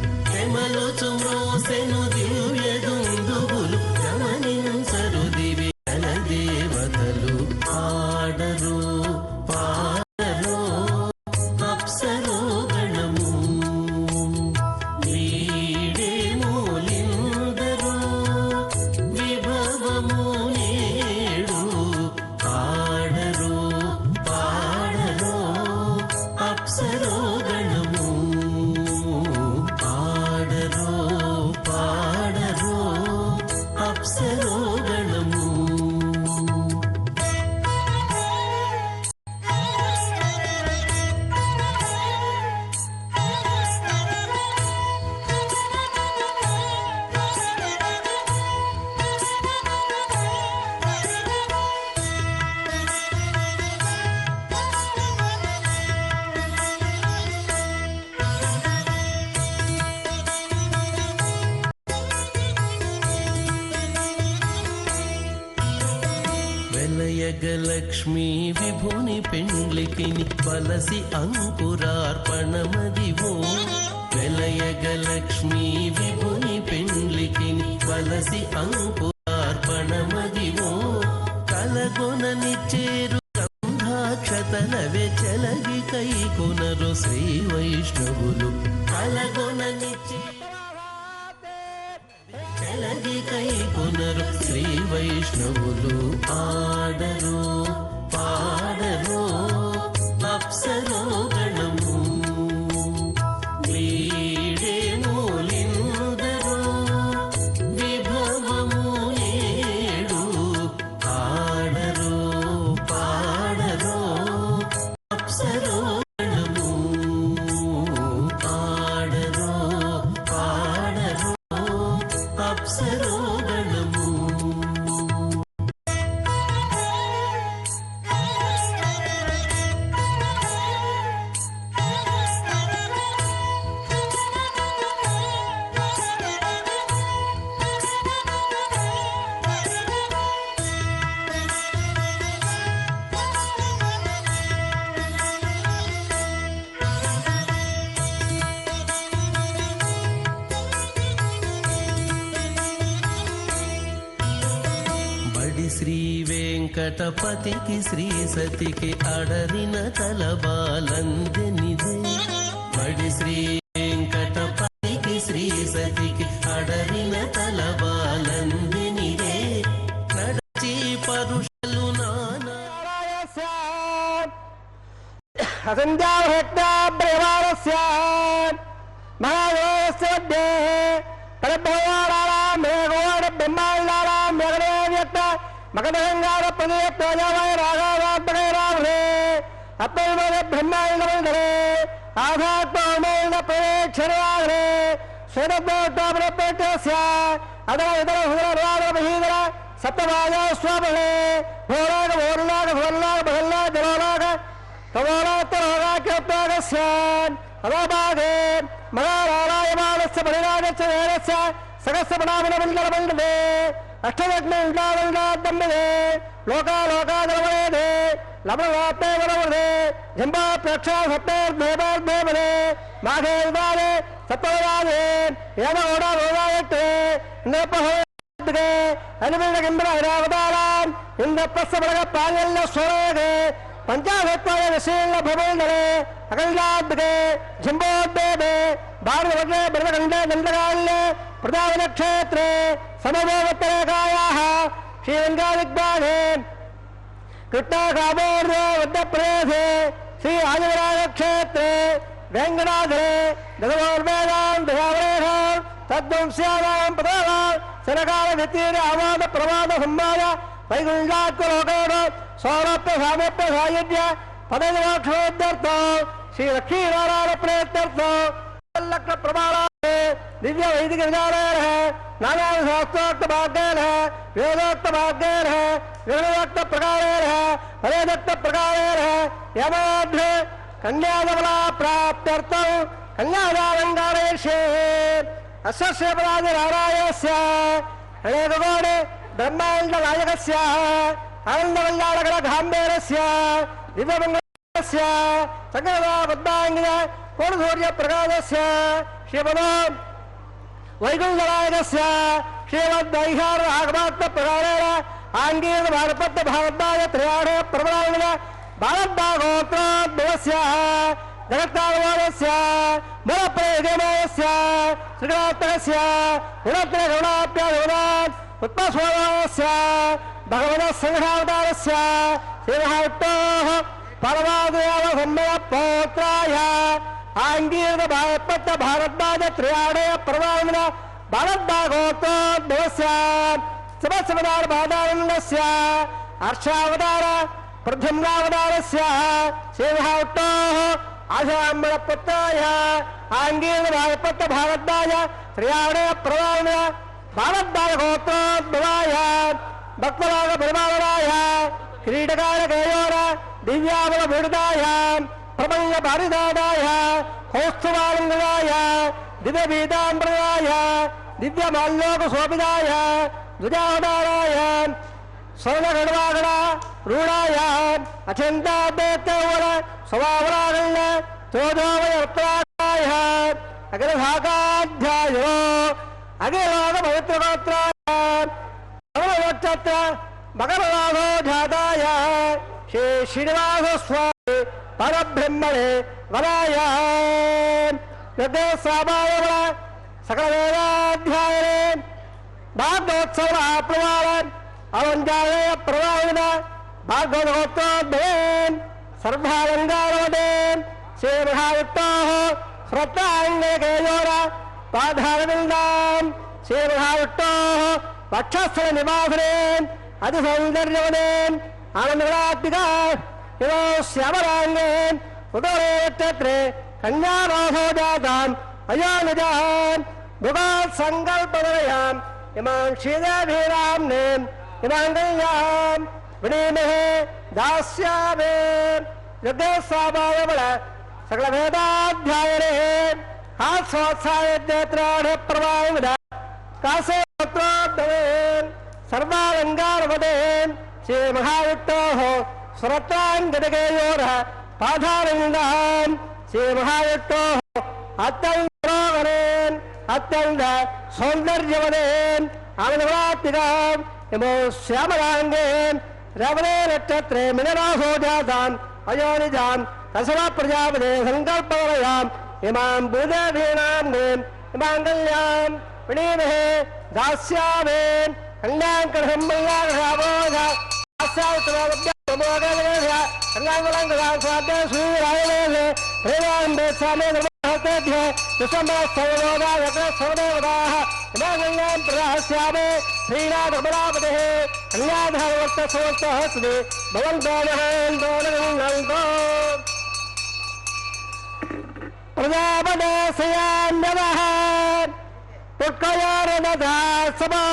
వెలయగలక్ష్మీ విభుని పెండ్లికిని వలసి అంకురార్పణమదివో వెలయగలక్ష్మీ విభుని పెండ్లికిని వలసి అంకురార్పణమదివో కలగొనని చేరు గంధాక్షతలవే చెలగి కై కొనరు శ్రీ వైష్ణవులు కలగొనని చెలగి కై కొనరు శ్రీ వైష్ణవులు ఆడరు పాడరు అప్సరో గణము వీడేమూలిందరు విభవము ఏడు ఆడరు పాడరు అప్సరో గణము ఆడరు పాడరు అప్సరో గణము బడి శ్రీ వెంకటపతికి శ్రీ సతికి అడరిన తలబాలందెనిదే బడి శ్రీ వెంకటపతికి శ్రీ సతికి అడరిన తలబాలందెనిదే నడచి పరుషలు నానా असंध्याभक्ता ब्रह्माणस्य महादेवस्य मध्ये परब्रह्माणानां मेघोड ब्रह्माण्डानां मेघने व्यक्त मकरगंगार प्रदेश प्रजावाय राघवात्मकैरावरे अपैमने ब्रह्माण्डमण्डले आधात्ममण्ड प्रेक्षणाग्रे स्वेदोत्तापनपेटस्य अदर इदर हुदरवादमहीदर सप्तवाजा स्वामहे भोराग भोरलाग भोरलाग भगल्लाग जलोलाग कमलात्तरोगाख्यप्रागस्यान् अदाभागे महारारायमानस्य परिरागस्य वेदस्य सहस्रपणामनमण्डलमण्डले अष्टदग्निण्डामण्डाद्दम्बिदे लोकालोकादलवनेदे लवणवाप्ते वरवदे जम्बाप्रेक्षा सप्तेर्देवार्देवदे माघे उदादे सप्तवदादे यमोडारोगायट्टे नेपहोद्गे अनुबिण्डगिम्बरावतारान् इन्द्रप्रस्थबलग पाल्यल्ल स्वरेगे पंचाभत्वाय विशीर्ण भवन्दरे अकल्लाद्गे झिम्बोद्देवे भारतवर्णे बृहदण्डे दण्डकाल्ये प्रदावनक्षेत्रे समवेवत्तरेखायाः श्रीरङ्गादिग्बाधे कृष्णाकामोर्धे वड्डप्रदेशे श्री आदिवराजक्षेत्रे वेङ्कटाधरे दशमोर्वेदान् दशावरेखां तद्वंस्यानां प्रदानां सरकारभित्तीर आवाद प्रवाद संवाद वैकुण्ठात्मलोकेन सौरभ्य सामप्य सायुज्य पदविमोक्षोद्यर्थ श्री लक्ष्मीनारायण प्रेत्यर्थ लक्ष्य प्रमाण दिव्य वैदिक विचारेण है नाना शास्त्रोक्त भाग्येन है वेदोक्त भाग्येन है निर्णयोक्त प्रकारेण है वेदोक्त प्रकारेण है यमाध्य कन्यादबला प्राप्त्यर्थं कन्यादालङ्कारेष्ये अस्य पदाधिरारायस्य अनेकगोणे ब्रह्माण्डनायकस्य आनन्दमण्डालकलघाम्बेरस्य दिव्यमङ्गलस्य सकलपद्माङ्गिन कोणसूर्यप्रकाशस्य श्रीपदो वैकुण्ठनायकस्य श्रीमद्वैहारराघवात्मप्रकारेण आङ्गीरभारपत्य भारद्वाज त्रयाणे प्रबलाङ्गिन भारद्वागोत्रोद्भवस्य जगत्कालवादस्य मूलप्रयोजनस्य श्रीगणात्मकस्य गुणत्रयगुणाभ्यागुणात् उत्पस्वस्य भगवतः संघावतारस्य श्रीमहाविष्णोः परमादेवसम्मतपौत्राय आङ्गीरभारपत्य भारद्वाज त्रयाणय प्रवामिन भारद्वागोत्रोद्भवस्य समस्तवतारपादानन्दस्य हर्षावतार प्रथमावतारस्य श्रीमहाविष्णोः आशाम्बरपुत्राय आङ्गीरभारपत्य भारद्वाज त्रयाणय प्रवामिन भारद्वाजगोत्रोद्भवाय भक्तराग परिमाणाय क्रीडकालकेयोर दिव्याबलभूषिताय प्रपञ्च पारिदाय कौस्तुभालङ्कृताय दिव्यपीताम्बराय दिव्यमाल्योकशोभिताय द्विजावताराय स्वर्णगढ़वागढ़ रूढ़ायाम अचिंता बेतवर स्वभावरागण्य चोदोवयत्राय अग्रभागाध्यायो अग्रभाग पवित्रगोत्राय नक्षत्र मकरराधो जाताय श्री श्रीनिवास स्वामी परब्रह्मणे वराय यज्ञसामाय सकल वेदाध्यायने भागवतोत्सव प्रवाहन अवंजाय प्रवाहन भागवतोत्सवेन सर्वालंकारवदेन श्री महाविष्णोः श्रद्धांगकेयोर पाधारविन्दां श्री महाविष्णोः वक्षस्थल निवासनेन अतिसौन्दर्यवदेन आनन्दरात्मिका इवो श्यामलांगेन उदरे नक्षत्रे कन्यारासो जाताम् अयोनिजान् भुगात् सङ्कल्पदयाम् इमां श्रीदेवीराम्नेम् इमां कन्याम् विनीमहे दास्यामे यज्ञसामाय बल सकल वेदाध्यायने हास्योत्साहयज्ञत्राणे प्रवाहिविद कासे पत्रोद्भवेन् सर्वालङ्कारवदेन् श्री महाविष्णोः सुरत्राङ्गदकेयोरः पाधारविन्दान् श्री महाविष्णोः अत्यन्तरोगरेन् अत्यन्त सौन्दर्यवदेन् आनन्दरात्मिकाम् इमो श्यामलाङ्गेन् रवणे नक्षत्रे मिनरासो जातान् अयोनिजान् तस्मा प्रजापते सङ्कल्पवरयाम् इमां भूदेवीनाम्नेम् इमां कन्याम् विनीमहे दास्यामेन् कन्याङ्करसम्मल्लाङ्करावोघ प्रजापते श्रियान्यवः पुष्कयोरनदासभा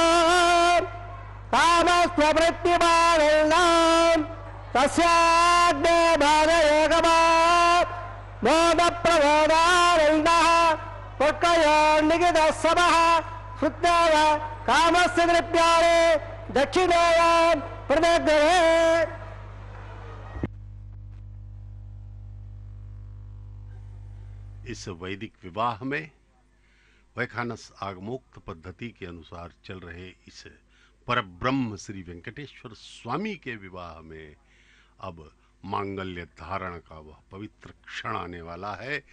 कामस्ववृत्तिमानन्दाम् तस्याग्ने भागयोगमा मोदप्रमोदानन्दः पुष्कयोर्निगितः समः शुद्धव कामस्य द्रव्याणि दक्षिणेयां प्रदग्धे। इस वैदिक विवाह में वैखानस आगमोक्त पद्धति के अनुसार चल रहे इस परब्रह्म श्री वेंकटेश्वर स्वामी के विवाह में अब मांगल्य धारण का वह पवित्र क्षण आने वाला है।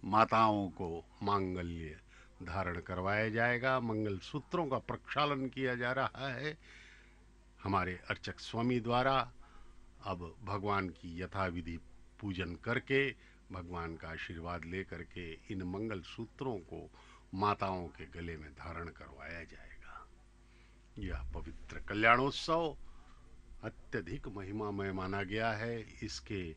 माताओं को मांगल्य धारण करवाया जाएगा, मंगल सूत्रों का प्रक्षालन किया जा रहा है हमारे अर्चक स्वामी द्वारा। अब भगवान की यथाविधि पूजन करके, भगवान का आशीर्वाद लेकर के इन मंगल सूत्रों को माताओं के गले में धारण करवाया जाएगा। यह पवित्र कल्याणोत्सव अत्यधिक महिमामय माना गया है। इसके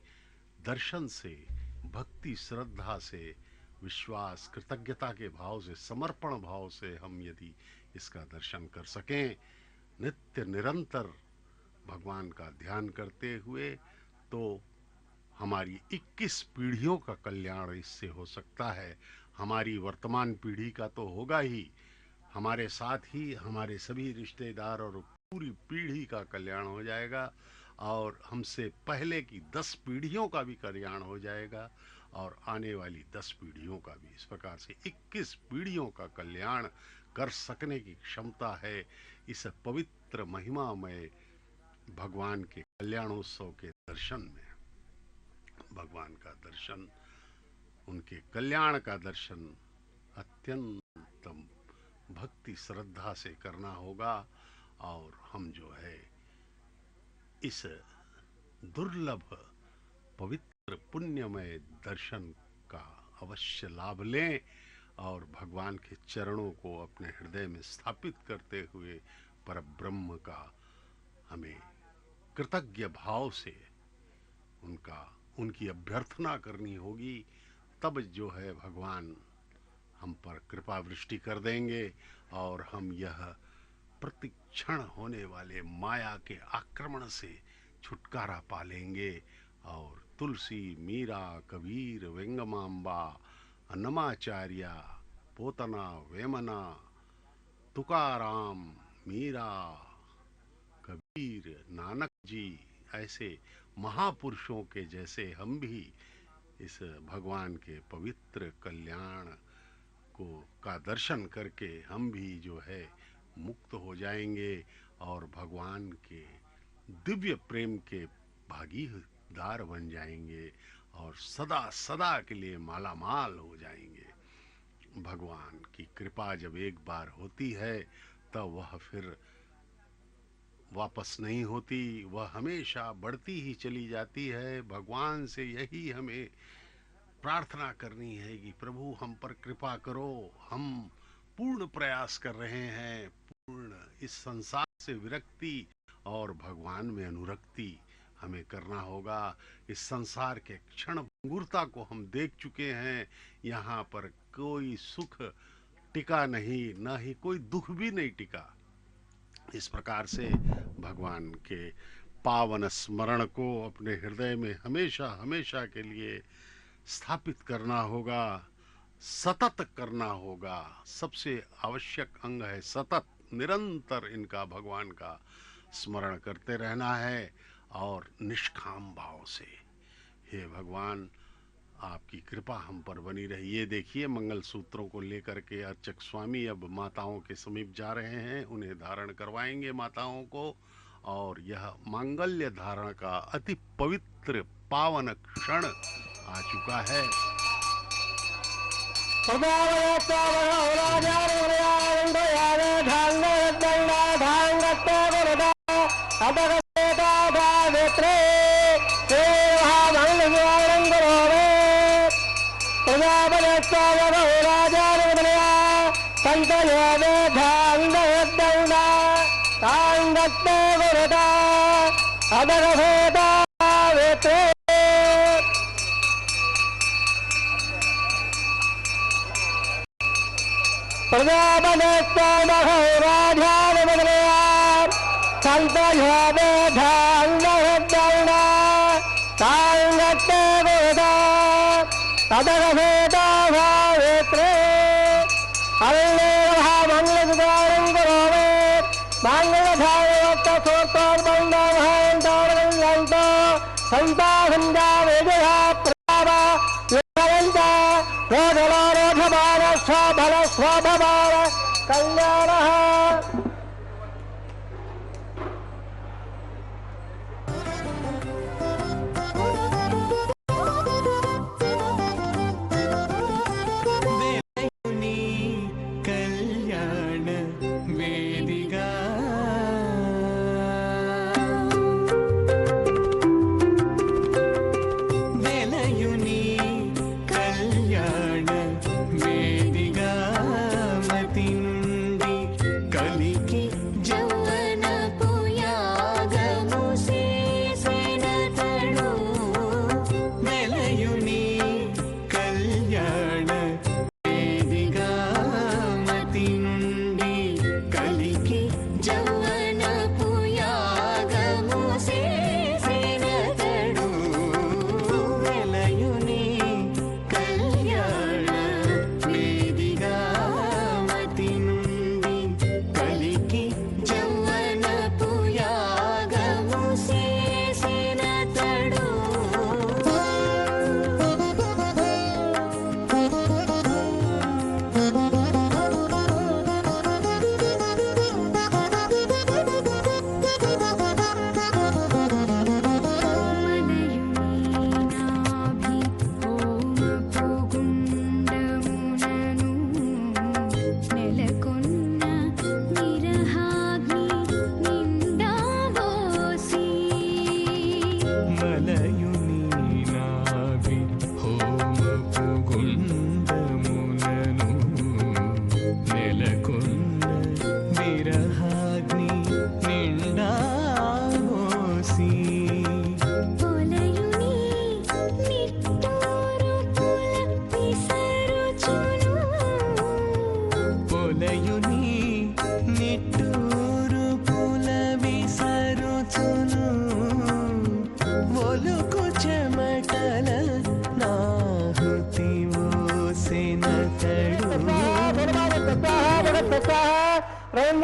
दर्शन से, भक्ति श्रद्धा से, विश्वास कृतज्ञता के भाव से, समर्पण भाव से हम यदि इसका दर्शन कर सकें, नित्य निरंतर भगवान का ध्यान करते हुए, तो हमारी 21 पीढ़ियों का कल्याण इससे हो सकता है। हमारी वर्तमान पीढ़ी का तो होगा ही, हमारे साथ ही हमारे सभी रिश्तेदार और पूरी पीढ़ी का कल्याण हो जाएगा, और हमसे पहले की 10 पीढ़ियों का भी कल्याण हो जाएगा, और आने वाली 10 पीढ़ियों का भी। इस प्रकार से 21 पीढ़ियों का कल्याण कर सकने की क्षमता है इस पवित्र महिमामय भगवान के कल्याणोत्सव के दर्शन में। भगवान का दर्शन, उनके कल्याण का दर्शन अत्यंत भक्ति श्रद्धा से करना होगा, और हम जो है इस दुर्लभ पवित्र पुण्यमय दर्शन का अवश्य लाभ लें, और भगवान के चरणों को अपने हृदय में स्थापित करते हुए परब्रह्म का हमें कृतज्ञ भाव से उनकी अभ्यर्थना करनी होगी। तब जो है भगवान हम पर कृपा वृष्टि कर देंगे, और हम यह प्रतिक्षण होने वाले माया के आक्रमण से छुटकारा पा लेंगे, और तुलसी, मीरा, कबीर, वेंगमांबा, अन्नमाचार्य, पोतना, वेमना, तुकाराम, मीरा, कबीर, नानक जी ऐसे महापुरुषों के जैसे हम भी इस भगवान के पवित्र कल्याण को का दर्शन करके हम भी जो है मुक्त हो जाएंगे और भगवान के दिव्य प्रेम के भागीदार बन जाएंगे और सदा सदा के लिए मालामाल हो जाएंगे। भगवान की कृपा जब एक बार होती है तब वह फिर वापस नहीं होती, वह हमेशा बढ़ती ही चली जाती है। भगवान से यही हमें प्रार्थना करनी है कि प्रभु हम पर कृपा करो, हम पूर्ण प्रयास कर रहे हैं, पूर्ण इस संसार से विरक्ति और भगवान में अनुरक्ति हमें करना होगा। इस संसार के क्षण भंगुरता को हम देख चुके हैं, यहाँ पर कोई सुख टिका नहीं, न ही कोई दुख भी नहीं टिका। इस प्रकार से भगवान के पावन स्मरण को अपने हृदय में हमेशा हमेशा के लिए स्थापित करना होगा, सतत करना होगा। सबसे आवश्यक अंग है सतत, निरंतर इनका भगवान का स्मरण करते रहना है और निष्काम भाव से। हे भगवान, आपकी कृपा हम पर बनी रही। ये देखिए मंगल सूत्रों को लेकर के अर्चक स्वामी अब माताओं के समीप जा रहे हैं, उन्हें धारण करवाएंगे माताओं को, और यह मांगल्य धारण का अति पवित्र पावन क्षण आ चुका है।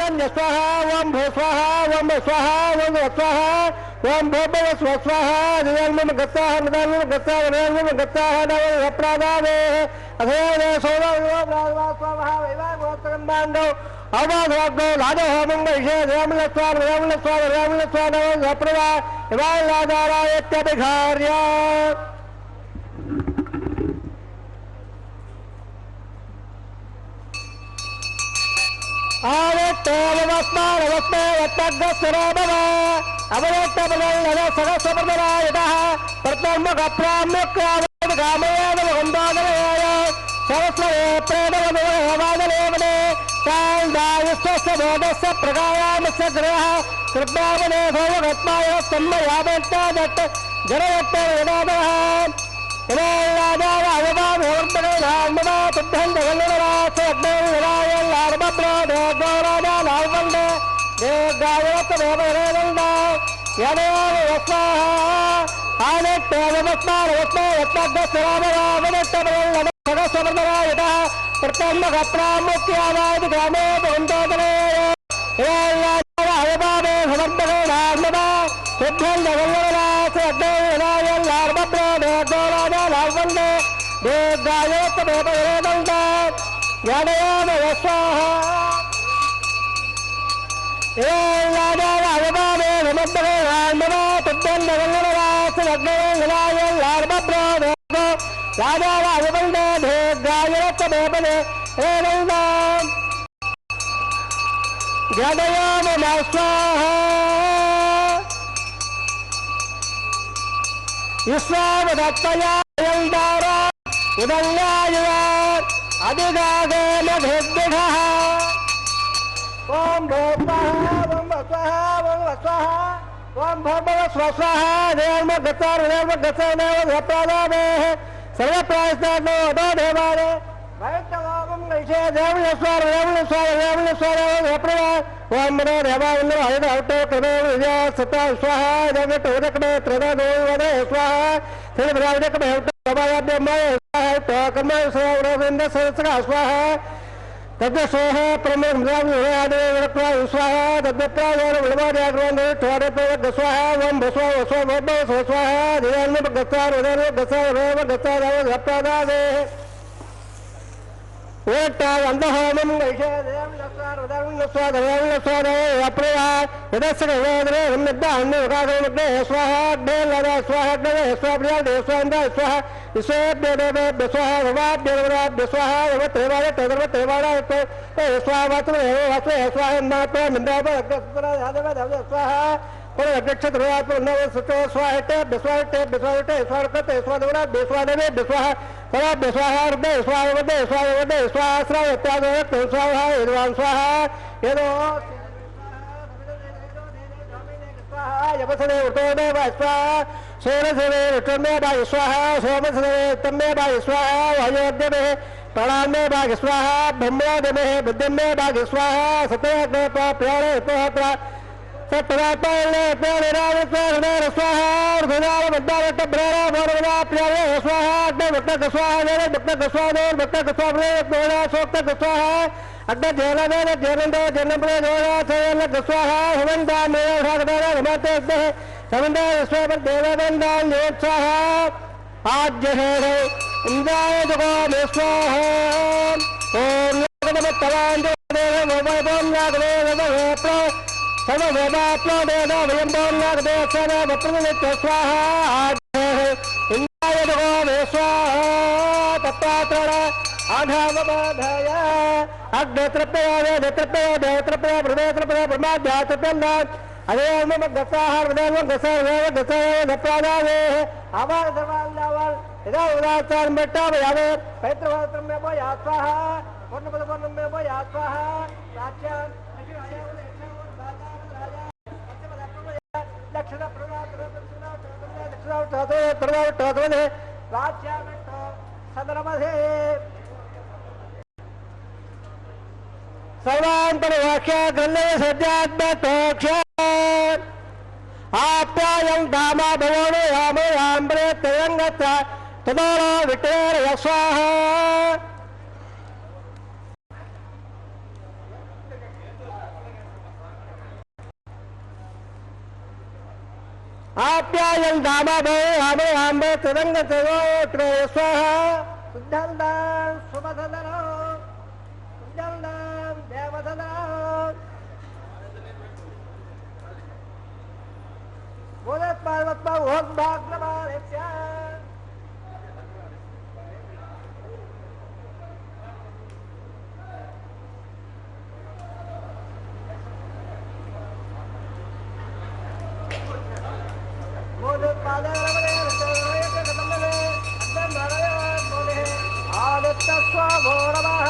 हिरण्य स्वाहा ओम भू स्वाहा ओम स्वाहा ओम स्वाहा ओम भूर्भुव स्व स्वाहा निरन्म गत्ता निरन्म गत्ता निरन्म गत्ता नव प्रदावे अधे सोना विवाह स्वाहा विवाह गोत्रगंधांडो अवाधो लाजो होमं वैशे रामल स्वाहा रामल स्वाहा रामल स्वाहा नव प्रदा विवाह लादारा इत्यभिघार्य आप्यायन धामा भय हमे हम तिरंग तेरो त्रे स्वाहा सुद्धंदं सुमधनरो सुद्धंदं देवधनरो बोले पार्वती बहुत भाग नमाले प्यार बोले पाले रमणे रमणे के कमले अंदर नारायण बोले आदित्य स्वाभो नमः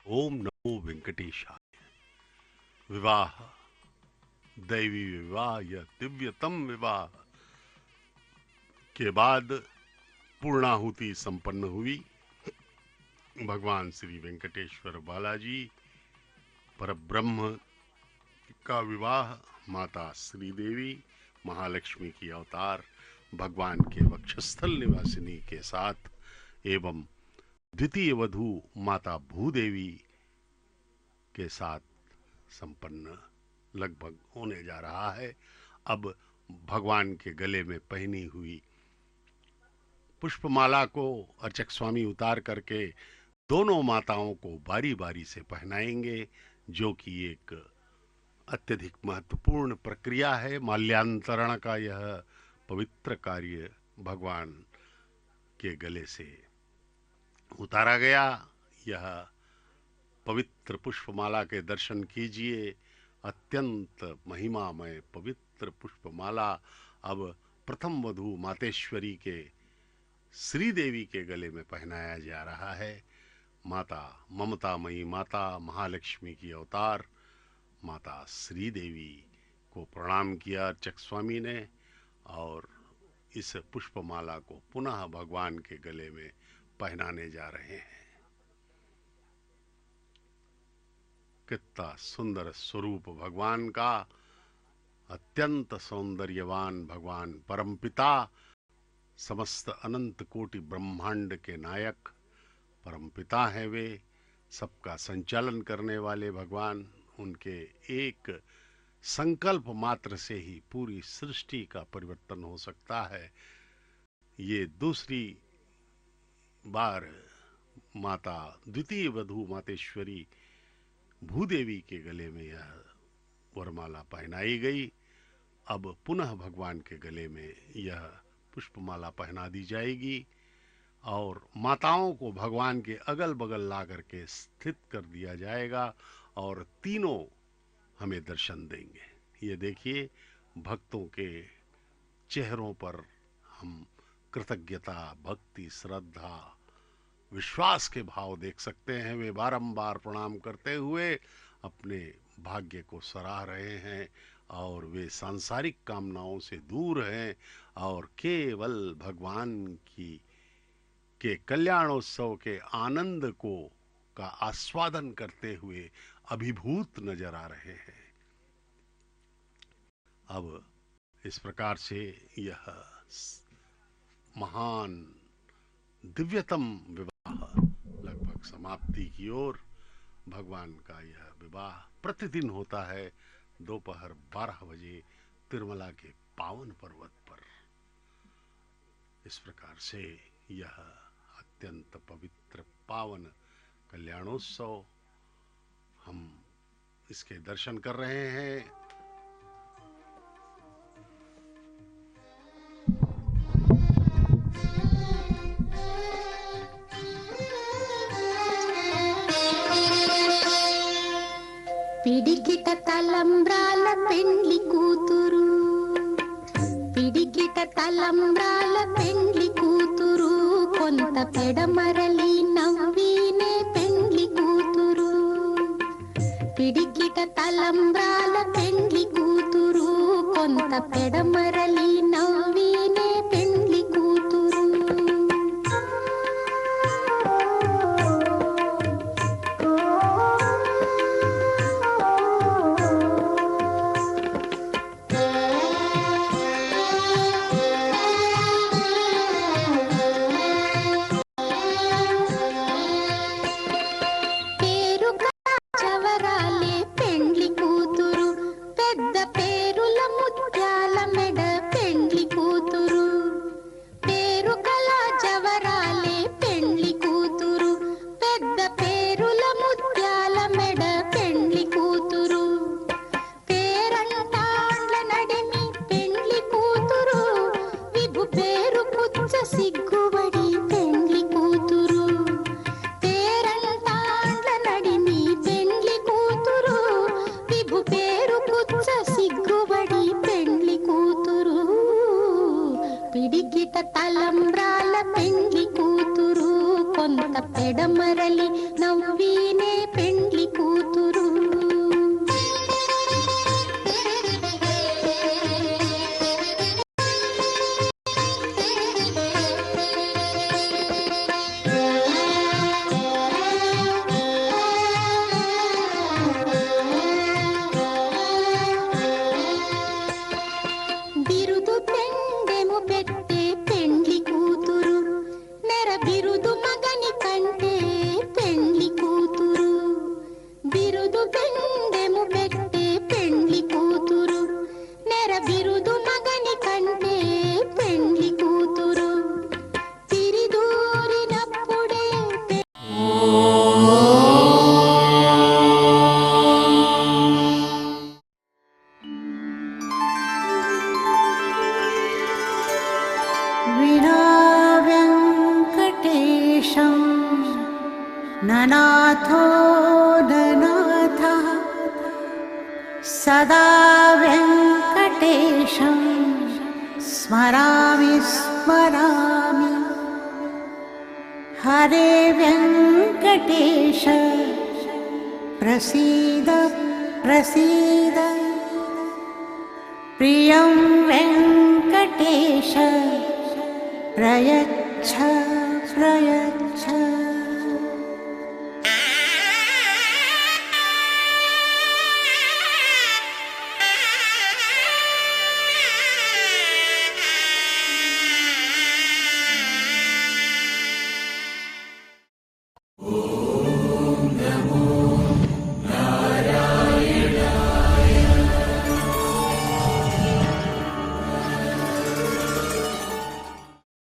ओम नमो वेंकटेशाय। विवाह, दैवी विवाह या दिव्यतम विवाह के बाद पूर्णाहुति संपन्न हुई। भगवान श्री वेंकटेश्वर बालाजी परब्रह्म का विवाह माता श्री देवी महालक्ष्मी की अवतार भगवान के वक्षस्थल निवासिनी के साथ एवं द्वितीय वधू माता भूदेवी के साथ संपन्न लगभग होने जा रहा है। अब भगवान के गले में पहनी हुई पुष्पमाला को अर्चक स्वामी उतार करके दोनों माताओं को बारी बारी से पहनाएंगे, जो कि एक अत्यधिक महत्वपूर्ण प्रक्रिया है। माल्यान्तरण का यह पवित्र कार्य भगवान के गले से उतारा गया। यह पवित्र पुष्पमाला के दर्शन कीजिए। अत्यंत महिमामय पवित्र पुष्पमाला अब प्रथम वधू मातेश्वरी के श्री देवी के गले में पहनाया जा रहा है। माता ममतामयी माता महालक्ष्मी की अवतार माता श्री देवी को प्रणाम किया अर्चक स्वामी ने और इस पुष्पमाला को पुनः भगवान के गले में पहनाने जा रहे हैं। कितना सुंदर स्वरूप भगवान का, अत्यंत सौंदर्यवान भगवान परमपिता, समस्त अनंत कोटि ब्रह्मांड के नायक परमपिता हैं वे, सबका संचालन करने वाले भगवान। उनके एक संकल्प मात्र से ही पूरी सृष्टि का परिवर्तन हो सकता है। ये दूसरी बार माता द्वितीय वधू मातेश्वरी भूदेवी के गले में यह वरमाला पहनाई गई। अब पुनः भगवान के गले में यह पुष्पमाला पहना दी जाएगी और माताओं को भगवान के अगल बगल ला करके स्थित कर दिया जाएगा और तीनों हमें दर्शन देंगे। ये देखिए भक्तों के चेहरों पर हम कृतज्ञता, भक्ति, श्रद्धा, विश्वास के भाव देख सकते हैं। वे बारंबार प्रणाम करते हुए अपने भाग्य को सराह रहे हैं और वे सांसारिक कामनाओं से दूर हैं और केवल भगवान के कल्याणोत्सव के आनंद का आस्वादन करते हुए अभिभूत नजर आ रहे हैं। अब इस प्रकार से यह महान दिव्यतम विवाह लगभग समाप्ति की ओर। भगवान का यह विवाह प्रतिदिन होता है दोपहर 12 बजे तिरुमला के पावन पर्वत पर। इस प्रकार से यह अत्यंत पवित्र पावन कल्याणोत्सव हम इसके दर्शन कर रहे हैं। పిడికిట తలంబ్రాల పెండ్లి కూతురు, పిడికిట తలంబ్రాల పెండ్లి కూతురు, కొంత పెడమరలి నవ్వినే పెండ్లి కూతురు. పిడికిట తలంబ్రాల పెండ్లి కూతురు, కొంత పెడమరలి నవ్వినే పెండ్లి కూతురు. పిడికిట తలంబ్రాల పెండ్లి కూతురు, కొంత పెడమరలి నవ్వినే పెండ్లి కూతురు. బిరుదు పెండెము పెట్టే పెండ్లి కూతురు, నెర బిరుదు మగని కంటే పెండ్లి కూతురు. బిరుదు పెండెము పెట్టే పెండ్లి కూతురు, నెర బిరుదు మగని కంటే పెండ్లి కూతురు. తిరిదూరినప్పుడే विना वेङ्कटेशं ननाथो ननाथः, सदा वेङ्कटेशं स्मरामि स्मरामि. हरे वेङ्कटेश प्रसीद प्रसीद, प्रियं वेङ्कटेश प्रयच्छ प्रयच्छ.